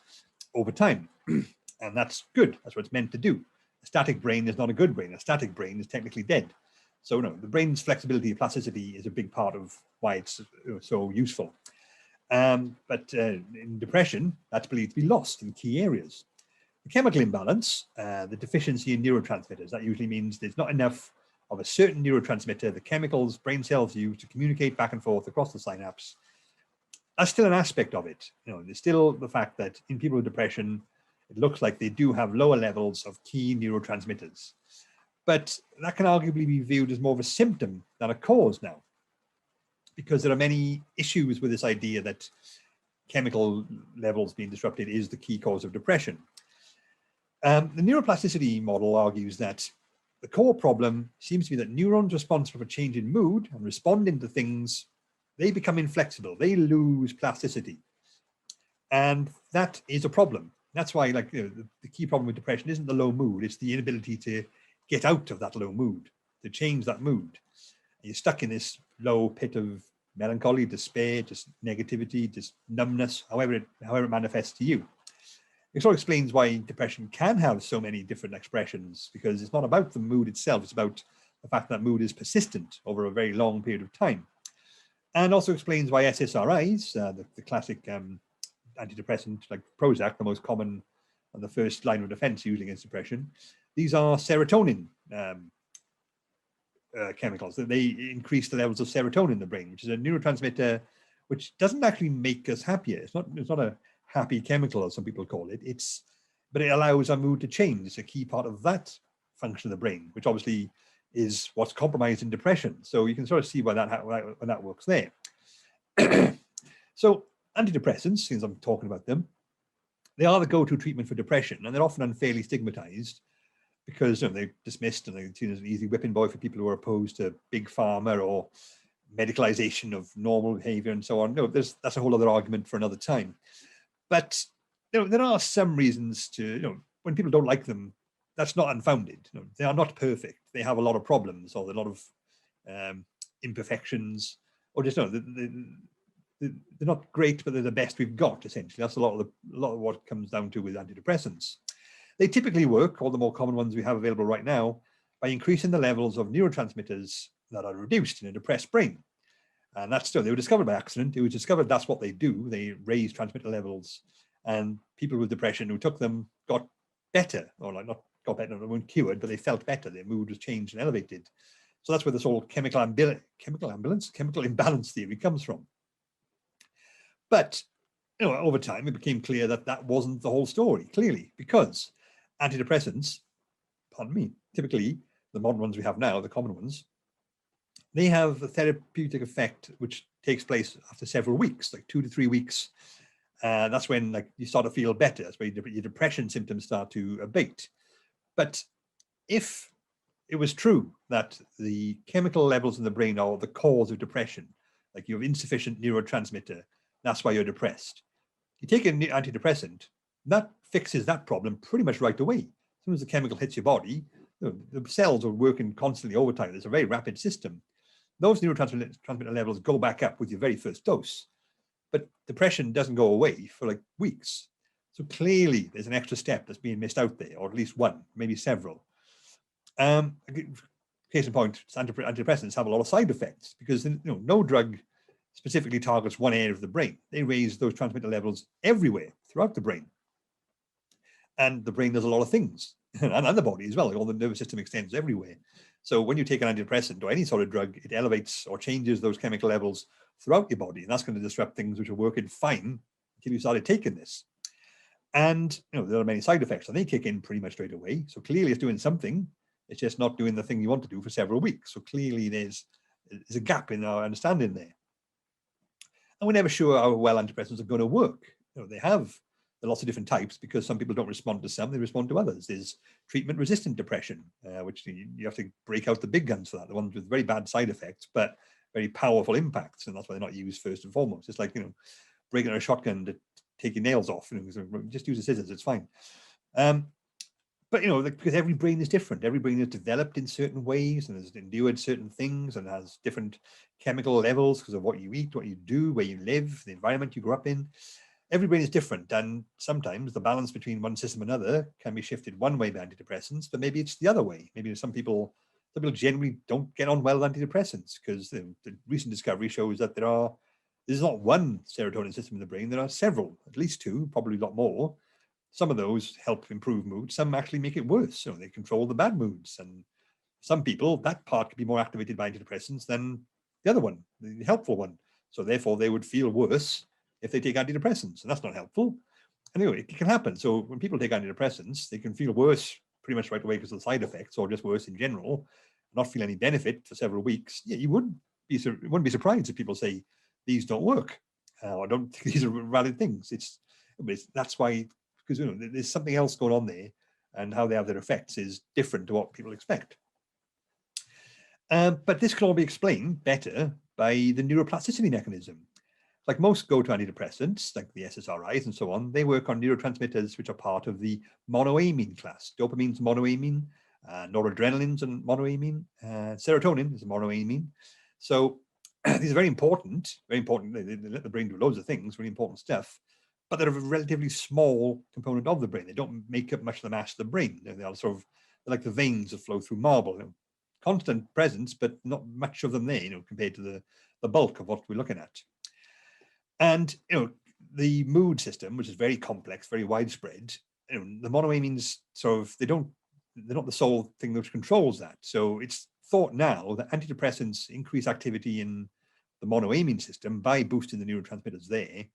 over time. And that's good. That's what it's meant to do. A static brain is not a good brain. A static brain is technically dead. So no, the brain's flexibility and plasticity is a big part of why it's so useful. But in depression, that's believed to be lost in key areas. The chemical imbalance, the deficiency in neurotransmitters, that usually means there's not enough of a certain neurotransmitter, the chemicals brain cells use to communicate back and forth across the synapse. That's still an aspect of it. There's still the fact that in people with depression, it looks like they do have lower levels of key neurotransmitters. But that can arguably be viewed as more of a symptom than a cause now, because there are many issues with this idea that chemical levels being disrupted is the key cause of depression. The neuroplasticity model argues that the core problem seems to be that neurons responsible for change in mood and responding to things, they become inflexible, they lose plasticity. And that is a problem. That's why the key problem with depression isn't the low mood, it's the inability to get out of that low mood, to change that mood. You're stuck in this low pit of melancholy, despair, just negativity, just numbness, however it manifests to you. It sort of explains why depression can have so many different expressions, because it's not about the mood itself, it's about the fact that mood is persistent over a very long period of time. And also explains why SSRIs, the classic antidepressant like Prozac, the most common and the first line of defense usually against depression, these are serotonin chemicals. That they increase the levels of serotonin in the brain, which is a neurotransmitter which doesn't actually make us happier. It's not a happy chemical, as some people call it. But it allows our mood to change. It's a key part of that function of the brain, which obviously is what's compromised in depression. So you can sort of see why that works there. So antidepressants, since I'm talking about them, they are the go-to treatment for depression, and they're often unfairly stigmatized because they're dismissed and they're seen as an easy whipping boy for people who are opposed to big pharma or medicalization of normal behavior and so on. No, that's a whole other argument for another time. But there are some reasons to, when people don't like them, that's not unfounded. They are not perfect. They have a lot of problems or a lot of imperfections, or just they're not great, but they're the best we've got. Essentially, that's a lot of what it comes down to with antidepressants. They typically work, all the more common ones we have available right now, by increasing the levels of neurotransmitters that are reduced in a depressed brain. And they were discovered by accident. It was discovered that's what they do. They raise transmitter levels, and people with depression who took them got better, or not got better, they weren't cured, but they felt better. Their mood was changed and elevated. So that's where this whole chemical imbalance theory comes from. But over time, it became clear that that wasn't the whole story, clearly, because antidepressants, typically the modern ones we have now, the common ones, they have a therapeutic effect which takes place after several weeks, like 2 to 3 weeks. That's when you start to feel better. That's when your depression symptoms start to abate. But if it was true that the chemical levels in the brain are the cause of depression, like you have insufficient neurotransmitter, that's why you're depressed. You take an antidepressant, that fixes that problem pretty much right away. As soon as the chemical hits your body, the cells are working constantly overtime. It's a very rapid system. Those neurotransmitter levels go back up with your very first dose. But depression doesn't go away for weeks. So clearly there's an extra step that's being missed out there, or at least one, maybe several. Case in point, antidepressants have a lot of side effects because no drug specifically targets one area of the brain. They raise those transmitter levels everywhere throughout the brain. And the brain does a lot of things, and the body as well. All the nervous system extends everywhere. So when you take an antidepressant or any sort of drug, it elevates or changes those chemical levels throughout your body. And that's going to disrupt things which are working fine until you started taking this. And there are many side effects, and they kick in pretty much straight away. So clearly it's doing something. It's just not doing the thing you want to do for several weeks. So clearly there's a gap in our understanding there. And we're never sure how well antidepressants are going to work. They have lots of different types because some people don't respond to some, they respond to others. There's treatment-resistant depression, which you have to break out the big guns for that, the ones with very bad side effects, but very powerful impacts. And that's why they're not used first and foremost. It's like, breaking out a shotgun to take your nails off. Just use the scissors, it's fine. But because every brain is different. Every brain is developed in certain ways and has endured certain things and has different chemical levels because of what you eat, what you do, where you live, the environment you grew up in. Every brain is different, and sometimes the balance between one system and another can be shifted one way by antidepressants, but maybe it's the other way. Maybe some people some people generally don't get on well with antidepressants because the recent discovery shows that there's not one serotonin system in the brain, there are several, at least two, probably a lot more. Some of those help improve mood, some actually make it worse. They control the bad moods. And some people, that part can be more activated by antidepressants than the other one, the helpful one. So therefore they would feel worse if they take antidepressants, and that's not helpful. Anyway, it can happen. So when people take antidepressants, they can feel worse pretty much right away because of the side effects, or just worse in general, not feel any benefit for several weeks. Yeah, you wouldn't be surprised if people say these don't work, or don't think these are valid things. That's why, because there's something else going on there, and how they have their effects is different to what people expect. But this can all be explained better by the neuroplasticity mechanism. Like most go-to antidepressants, like the SSRIs and so on, they work on neurotransmitters which are part of the monoamine class. Dopamine's monoamine, noradrenaline's and monoamine, serotonin is a monoamine. So these are very important, very important. They let the brain do loads of things, really important stuff, but they're a relatively small component of the brain. They don't make up much of the mass of the brain. They're they're like the veins that flow through marble. Constant presence, but not much of them there, compared to the bulk of what we're looking at. And the mood system, which is very complex, very widespread, the monoamines they're not the sole thing which controls that. So it's thought now that antidepressants increase activity in the monoamine system by boosting the neurotransmitters there,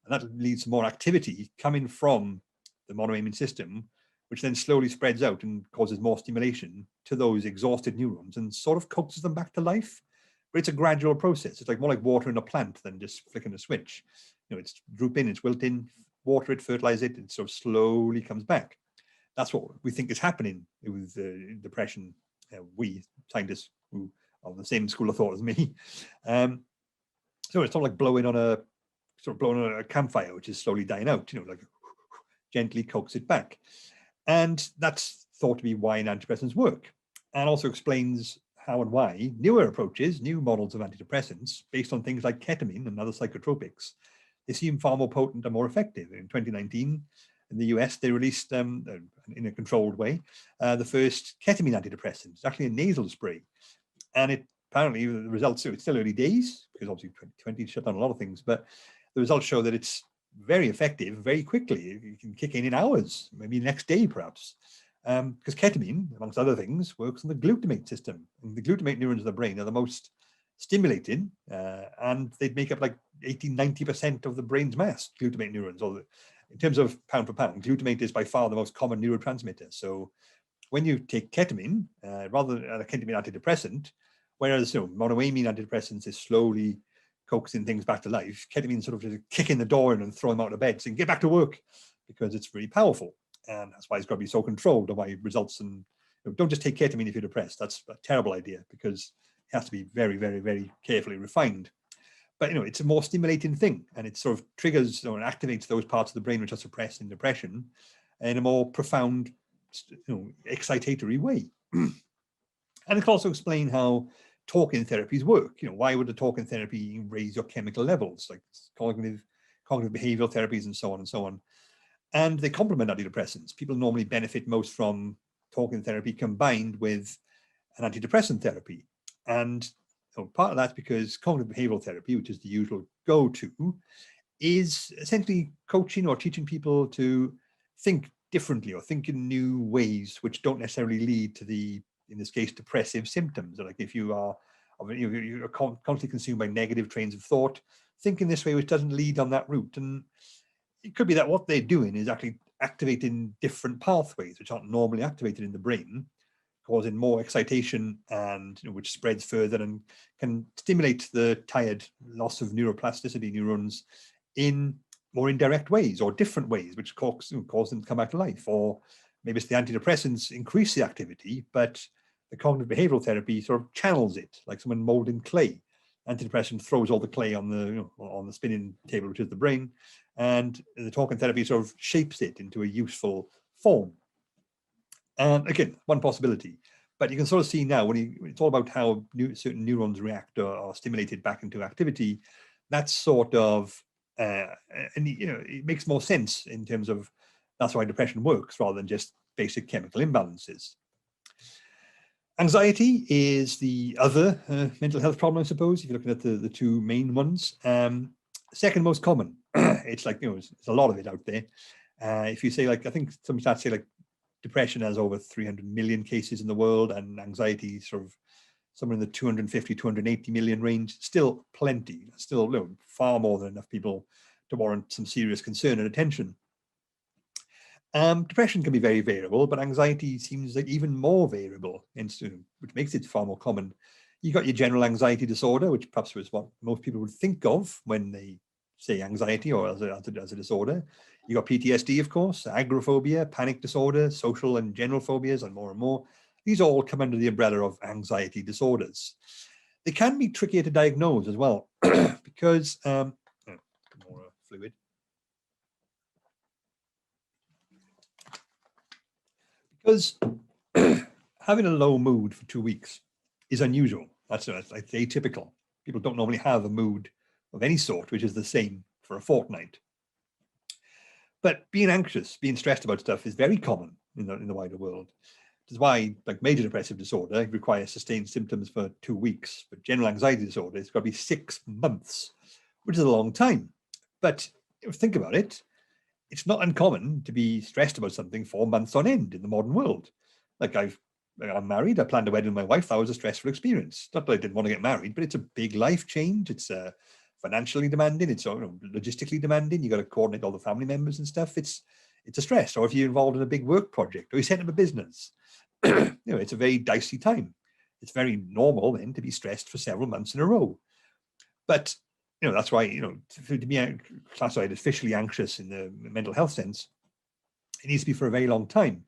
and that leads to more activity coming from the monoamine system, which then slowly spreads out and causes more stimulation to those exhausted neurons and sort of coaxes them back to life. But it's a gradual process. It's more like watering a plant than just flicking a switch. It's drooping, it's wilting, water it, fertilize it, and sort of slowly comes back. That's what we think is happening with depression. We scientists who are on the same school of thought as me. So it's not like blowing on a campfire, which is slowly dying out. Like gently coax it back, and that's thought to be why antidepressants work, and also explains how and why newer approaches, new models of antidepressants based on things like ketamine and other psychotropics, they seem far more potent and more effective. In 2019, in the US, they released, in a controlled way, the first ketamine antidepressant. It's actually a nasal spray. And apparently the results, it's still early days, because obviously 2020 shut down a lot of things, but the results show that it's very effective very quickly. You can kick in hours, maybe next day perhaps. Because ketamine, amongst other things, works on the glutamate system. And the glutamate neurons in the brain are the most stimulated, and they'd make up like 80–90% of the brain's mass, glutamate neurons. In terms of pound for pound, glutamate is by far the most common neurotransmitter. So when you take ketamine, rather than a ketamine antidepressant, whereas monoamine antidepressants is slowly coaxing things back to life, ketamine sort of just kicking the door in and throw them out of bed saying, get back to work, because it's really powerful. And that's why it's got to be so controlled, and why results in, don't just take ketamine if you're depressed. That's a terrible idea, because it has to be very, very, very carefully refined. But it's a more stimulating thing, and it sort of triggers or activates those parts of the brain which are suppressed in depression in a more profound, excitatory way. And it can also explain how talking therapies work. Why would a talking therapy raise your chemical levels, like cognitive behavioral therapies and so on and so on. And they complement antidepressants. People normally benefit most from talking therapy combined with an antidepressant therapy. And part of that's because cognitive behavioral therapy, which is the usual go-to, is essentially coaching or teaching people to think differently or think in new ways, which don't necessarily lead to in this case, depressive symptoms. Like if you're constantly consumed by negative trains of thought, think in this way, which doesn't lead on that route. And it could be that what they're doing is actually activating different pathways which aren't normally activated in the brain, causing more excitation, and which spreads further and can stimulate the tired loss of neuroplasticity neurons in more indirect ways or different ways, which cause them to come back to life. Or maybe it's the antidepressants increase the activity, but the cognitive behavioral therapy sort of channels it, like someone molding clay. Antidepressant throws all the clay on the spinning table, which is the brain, and the talking therapy sort of shapes it into a useful form. And again, one possibility. But you can sort of see now, when it's all about how certain neurons react or are stimulated back into activity, that's sort of, it makes more sense in terms of that's why depression works, rather than just basic chemical imbalances. Anxiety is the other mental health problem, I suppose, if you're looking at the two main ones. Second most common. It's like, there's a lot of it out there. If you say, like, I think some stats say like depression has over 300 million cases in the world, and anxiety sort of somewhere in the 250, 280 million range. Still plenty, still far more than enough people to warrant some serious concern and attention. Depression can be very variable, but anxiety seems like even more variable, which makes it far more common. You got your general anxiety disorder, which perhaps was what most people would think of when they say anxiety or as a disorder. You got PTSD, of course, agoraphobia, panic disorder, social and general phobias, and more. These all come under the umbrella of anxiety disorders. They can be trickier to diagnose as well because more fluid. Because having a low mood for 2 weeks is unusual. That's atypical. People don't normally have a mood of any sort, which is the same for a fortnight. But being anxious, being stressed about stuff is very common in the wider world. Which is why, like, major depressive disorder requires sustained symptoms for 2 weeks. But general anxiety disorder, it's got to be 6 months, which is a long time. But if you think about it, it's not uncommon to be stressed about something for months on end in the modern world. Like, I'm married, I planned a wedding with my wife. That was a stressful experience. Not that I didn't want to get married, but it's a big life change. It's financially demanding. It's logistically demanding. You got to coordinate all the family members and stuff. It's a stress. Or if you're involved in a big work project, or you set up a business, it's a very dicey time. It's very normal then to be stressed for several months in a row. But that's why, to be classified as officially anxious in the mental health sense, it needs to be for a very long time.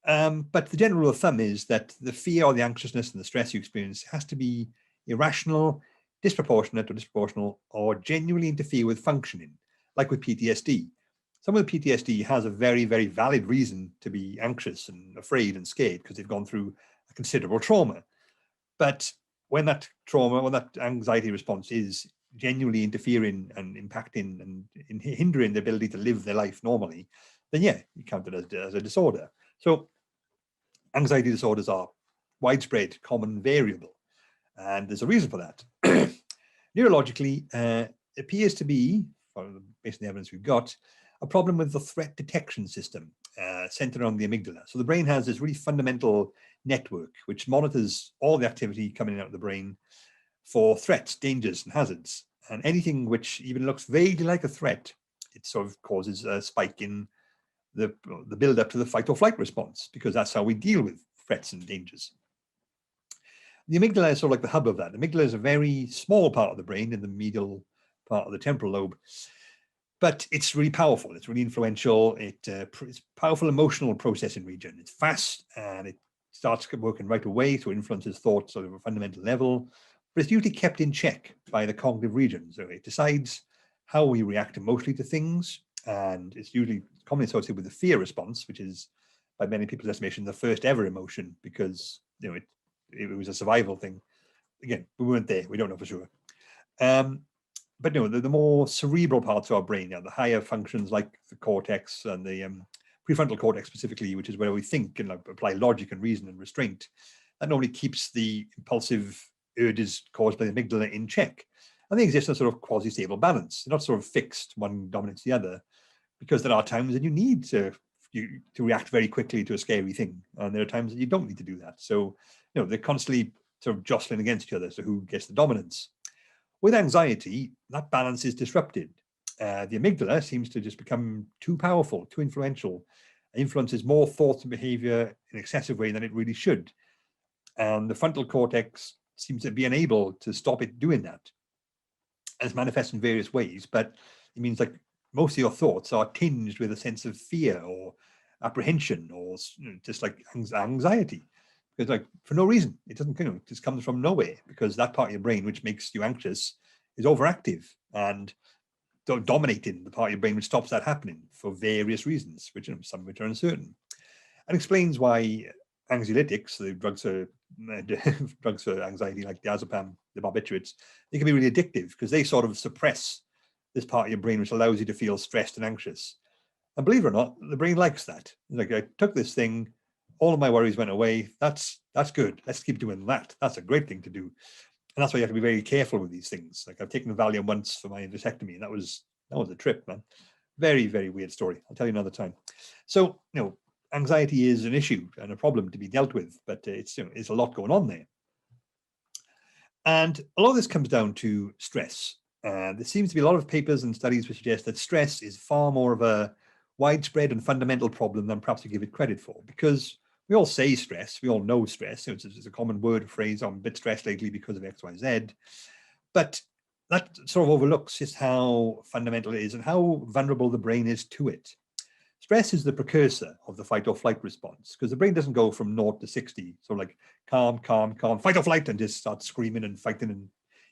But the general rule of thumb is that the fear or the anxiousness and the stress you experience has to be irrational, disproportional, or genuinely interfere with functioning, like with PTSD. Someone with PTSD has a very, very valid reason to be anxious and afraid and scared because they've gone through a considerable trauma. But when that anxiety response is genuinely interfering and impacting and hindering the ability to live their life normally, then you count it as a disorder. So anxiety disorders are widespread, common, variable, and there's a reason for that. Neurologically, appears to be, based on the evidence we've got, a problem with the threat detection system centered around the amygdala. So the brain has this really fundamental network which monitors all the activity coming out of the brain for threats, dangers, and hazards. And anything which even looks vaguely like a threat, it sort of causes a spike in the build-up to the fight or flight response, because that's how we deal with threats and dangers. The amygdala is sort of like the hub of that. The amygdala is a very small part of the brain in the medial part of the temporal lobe, but it's really powerful. It's really influential. It's a powerful emotional processing region. It's fast and it starts working right away, so it influences thoughts at a fundamental level. But it's usually kept in check by the cognitive region. So it decides how we react emotionally to things, and it's usually commonly associated with the fear response, which is, by many people's estimation, the first ever emotion, because it was a survival thing. Again, we weren't there. We don't know for sure. But the more cerebral parts of our brain, the higher functions like the cortex and the prefrontal cortex specifically, which is where we think and apply logic and reason and restraint, that normally keeps the impulsive urges caused by the amygdala in check. And they exist in a sort of quasi-stable balance. They're not sort of fixed, one dominates the other, because there are times that you need to react very quickly to a scary thing, and there are times that you don't need to do that. So they're constantly sort of jostling against each other, so who gets the dominance? With anxiety, that balance is disrupted. The amygdala seems to just become too powerful, too influential, influences more thoughts and behavior in an excessive way than it really should. And the frontal cortex seems to be unable to stop it doing that. And it's manifest in various ways, but it means like most of your thoughts are tinged with a sense of fear or apprehension or just like anxiety. Because like for no reason, it doesn't, it just comes from nowhere, because that part of your brain which makes you anxious is overactive and dominating the part of your brain which stops that happening for various reasons, which some of which are uncertain, and explains why anxiolytics, the drugs for anxiety like diazepam, the barbiturates, they can be really addictive because they sort of suppress this part of your brain which allows you to feel stressed and anxious. And believe it or not, the brain likes that. Like, I took this thing, all of my worries went away. That's good. Let's keep doing that. That's a great thing to do. And that's why you have to be very careful with these things. Like I've taken the Valium once for my vasectomy, and that was a trip, man. Very, very weird story. I'll tell you another time. So, anxiety is an issue and a problem to be dealt with, but it's a lot going on there. And a lot of this comes down to stress. There seems to be a lot of papers and studies which suggest that stress is far more of a widespread and fundamental problem than perhaps we give it credit for, because we all say stress, we all know stress. It's a common word or phrase. I'm a bit stressed lately because of X, Y, Z. But that sort of overlooks just how fundamental it is and how vulnerable the brain is to it. Stress is the precursor of the fight or flight response, because the brain doesn't go from 0 to 60, so like calm, calm, calm, fight or flight, and just start screaming and fighting and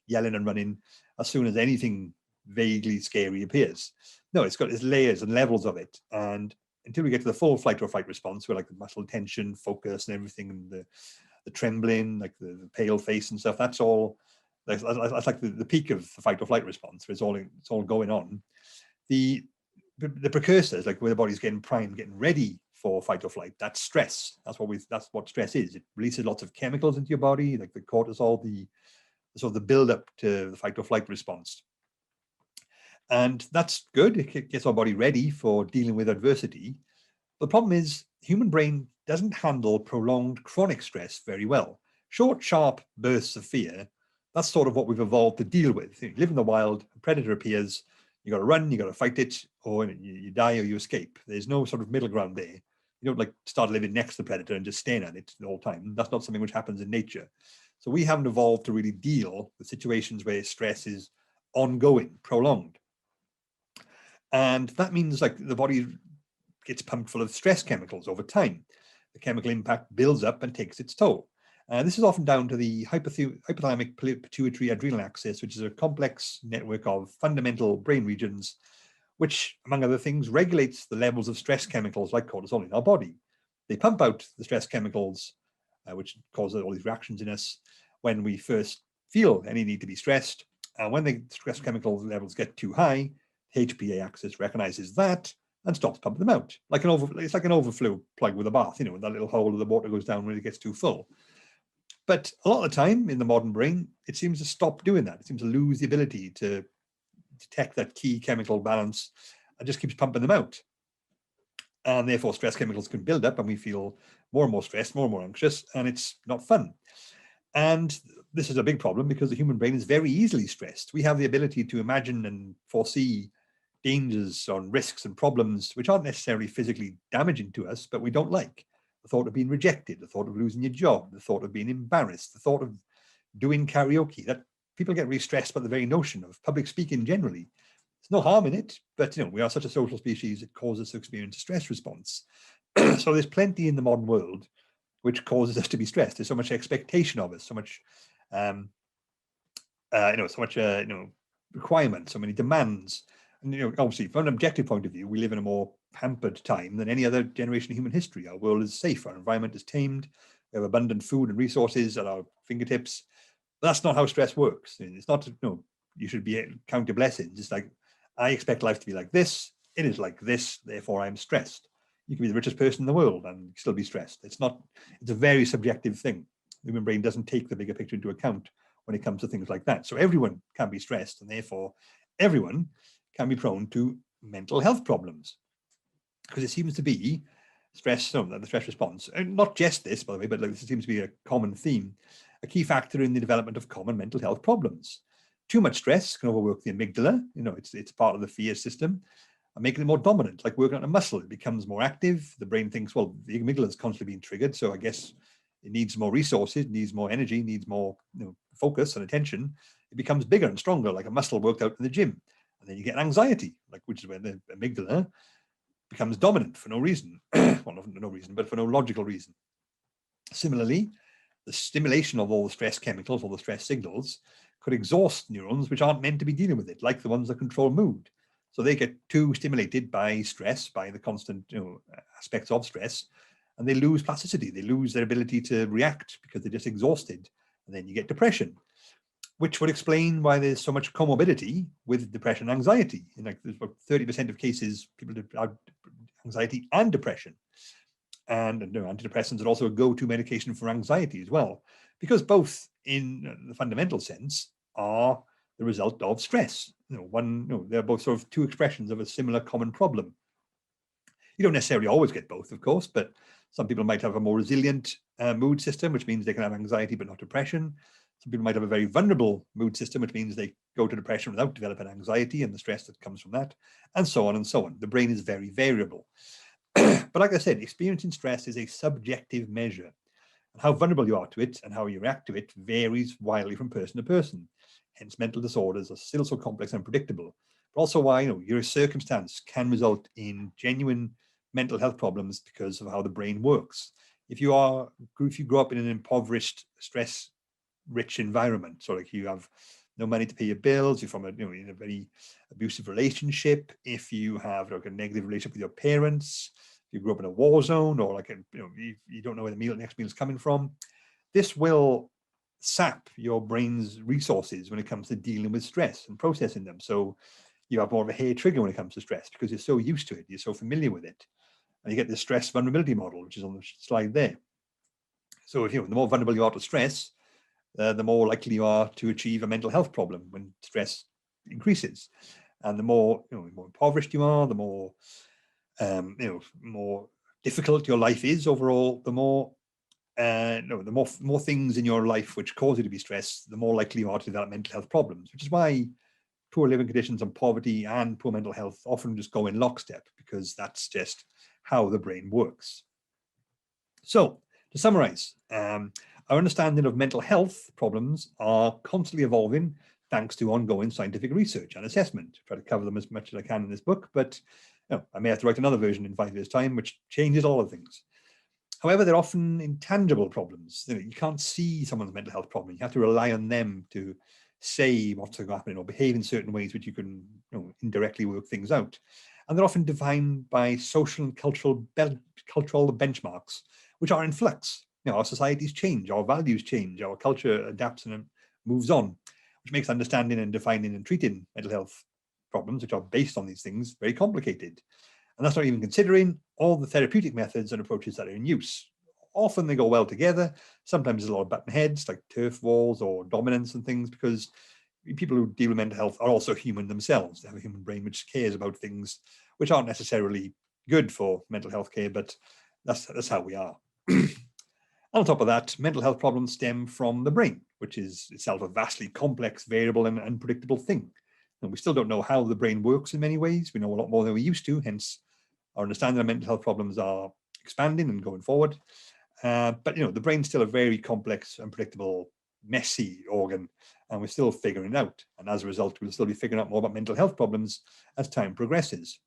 yelling and running as soon as anything vaguely scary appears. No, it's got its layers and levels of it. And until we get to the full flight or fight response, where like the muscle tension, focus and everything, and the trembling, like the pale face and stuff, that's all, that's like the peak of the fight or flight response, where it's all going on. The precursors, like where the body's getting primed, getting ready for fight or flight, that's stress. That's what stress is. It releases lots of chemicals into your body, like the cortisol, the sort of the build up to the fight or flight response. And that's good. It gets our body ready for dealing with adversity. The problem is the human brain doesn't handle prolonged chronic stress very well. Short, sharp bursts of fear, that's sort of what we've evolved to deal with. You live in the wild, a predator appears, you got to run, you got to fight it, or you die or you escape. There's no sort of middle ground there. You don't like start living next to the predator and just staring at it the whole time. That's not something which happens in nature. So we haven't evolved to really deal with situations where stress is ongoing, prolonged. And that means like the body gets pumped full of stress chemicals over time. The chemical impact builds up and takes its toll. This is often down to the hypothalamic pituitary adrenal axis, which is a complex network of fundamental brain regions, which, among other things, regulates the levels of stress chemicals like cortisol in our body. They pump out the stress chemicals, which cause all these reactions in us when we first feel any need to be stressed. And when the stress chemical levels get too high, the HPA axis recognizes that and stops pumping them out. It's like an overflow plug with a bath, that little hole of the water goes down when it gets too full. But a lot of the time in the modern brain, it seems to stop doing that. It seems to lose the ability to detect that key chemical balance and just keeps pumping them out. And therefore stress chemicals can build up and we feel more and more stressed, more and more anxious, and it's not fun. And this is a big problem because the human brain is very easily stressed. We have the ability to imagine and foresee dangers or risks and problems which aren't necessarily physically damaging to us, but we don't like. The thought of being rejected, the thought of losing your job, the thought of being embarrassed, the thought of doing karaoke. That people get really stressed by the very notion of public speaking generally. There's no harm in it, but we are such a social species, it causes us to experience a stress response. So there's plenty in the modern world which causes us to be stressed. There's so much expectation of us, so much requirements, so many demands. And obviously from an objective point of view, we live in a more pampered time than any other generation in human history. Our world is safe, our environment is tamed, we have abundant food and resources at our fingertips. But that's not how stress works. It's not, you should count your blessings. It's like, I expect life to be like this, it is like this, therefore I'm stressed. You can be the richest person in the world and still be stressed. It's a very subjective thing. The human brain doesn't take the bigger picture into account when it comes to things like that. So everyone can be stressed, and therefore everyone can be prone to mental health problems, because it seems to be the stress response, and not just this, by the way, but this seems to be a common theme, a key factor in the development of common mental health problems. Too much stress can overwork the amygdala. It's part of the fear system, and making it more dominant, like working on a muscle. It becomes more active. The brain thinks, well, the amygdala is constantly being triggered, so I guess it needs more resources, needs more energy, needs more focus and attention. It becomes bigger and stronger, like a muscle worked out in the gym. And then you get anxiety, which is when the amygdala becomes dominant for no reason. Well, not for no reason, but for no logical reason. Similarly, the stimulation of all the stress chemicals, all the stress signals, could exhaust neurons which aren't meant to be dealing with it, like the ones that control mood. So they get too stimulated by stress, by the constant aspects of stress, and they lose plasticity. They lose their ability to react because they're just exhausted. And then you get depression, which would explain why there's so much comorbidity with depression and anxiety. There's about 30% of cases people have anxiety and depression. And antidepressants are also a go-to medication for anxiety as well, because both in the fundamental sense are the result of stress. They're both sort of two expressions of a similar common problem. You don't necessarily always get both, of course, but some people might have a more resilient mood system, which means they can have anxiety but not depression. Some people might have a very vulnerable mood system, which means they go to depression without developing anxiety and the stress that comes from that, and so on and so on. The brain is very variable. But like I said, experiencing stress is a subjective measure. And how vulnerable you are to it and how you react to it varies wildly from person to person. Hence, mental disorders are still so complex and unpredictable. But also why your circumstance can result in genuine mental health problems because of how the brain works. If you grow up in an impoverished, stress-rich environment, so like you have no money to pay your bills, you're from in a very abusive relationship, if you have like a negative relationship with your parents, if you grew up in a war zone, or like you don't know where the next meal is coming from, this will sap your brain's resources when it comes to dealing with stress and processing them. So you have more of a hair trigger when it comes to stress because you're so used to it, you're so familiar with it. And you get the stress vulnerability model, which is on the slide there. So if the more vulnerable you are to stress, the more likely you are to achieve a mental health problem when stress increases. And the more more impoverished you are, the more more difficult your life is overall, the more more things in your life which cause you to be stressed, the more likely you are to develop mental health problems, which is why poor living conditions and poverty and poor mental health often just go in lockstep, because that's just how the brain works. So to summarize, our understanding of mental health problems are constantly evolving thanks to ongoing scientific research and assessment. I try to cover them as much as I can in this book, but I may have to write another version in 5 years' time, which changes all of things. However, they're often intangible problems. You can't see someone's mental health problem. You have to rely on them to say what's happening or behave in certain ways which you can indirectly work things out. And they're often defined by social and cultural benchmarks, which are in flux. Our societies change, our values change, our culture adapts and moves on, which makes understanding and defining and treating mental health problems, which are based on these things, very complicated. And that's not even considering all the therapeutic methods and approaches that are in use. Often they go well together. Sometimes there's a lot of button heads, like turf wars or dominance and things, because people who deal with mental health are also human themselves. They have a human brain which cares about things which aren't necessarily good for mental health care, but that's how we are. On top of that, mental health problems stem from the brain, which is itself a vastly complex, variable, and unpredictable thing. And we still don't know how the brain works in many ways. We know a lot more than we used to, hence our understanding of mental health problems are expanding and going forward. But the brain's still a very complex, unpredictable, messy organ, and we're still figuring it out. And as a result, we'll still be figuring out more about mental health problems as time progresses.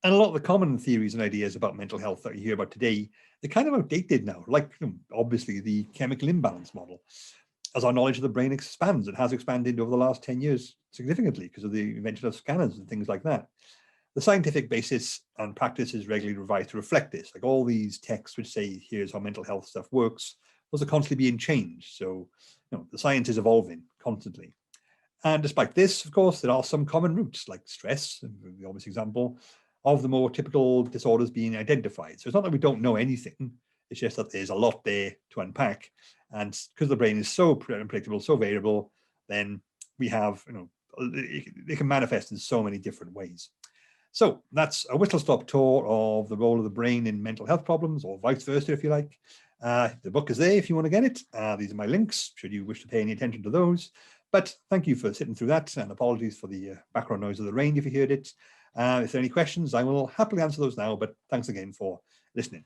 And a lot of the common theories and ideas about mental health that you hear about today, they're kind of outdated now, like obviously the chemical imbalance model. As our knowledge of the brain expands, it has expanded over the last 10 years significantly because of the invention of scanners and things like that. The scientific basis and practice is regularly revised to reflect this. Like all these texts which say, here's how mental health stuff works, those are constantly being changed. So, the science is evolving constantly. And despite this, of course, there are some common roots like stress, the obvious example, of the more typical disorders being identified. So it's not that we don't know anything, it's just that there's a lot there to unpack. And because the brain is so unpredictable, so variable, then we have, they can manifest in so many different ways. So that's a whistle-stop tour of the role of the brain in mental health problems, or vice versa, if you like. The book is there if you want to get it. These are my links, should you wish to pay any attention to those. But thank you for sitting through that, and apologies for the background noise of the rain if you heard it. If there are any questions, I will happily answer those now, but thanks again for listening.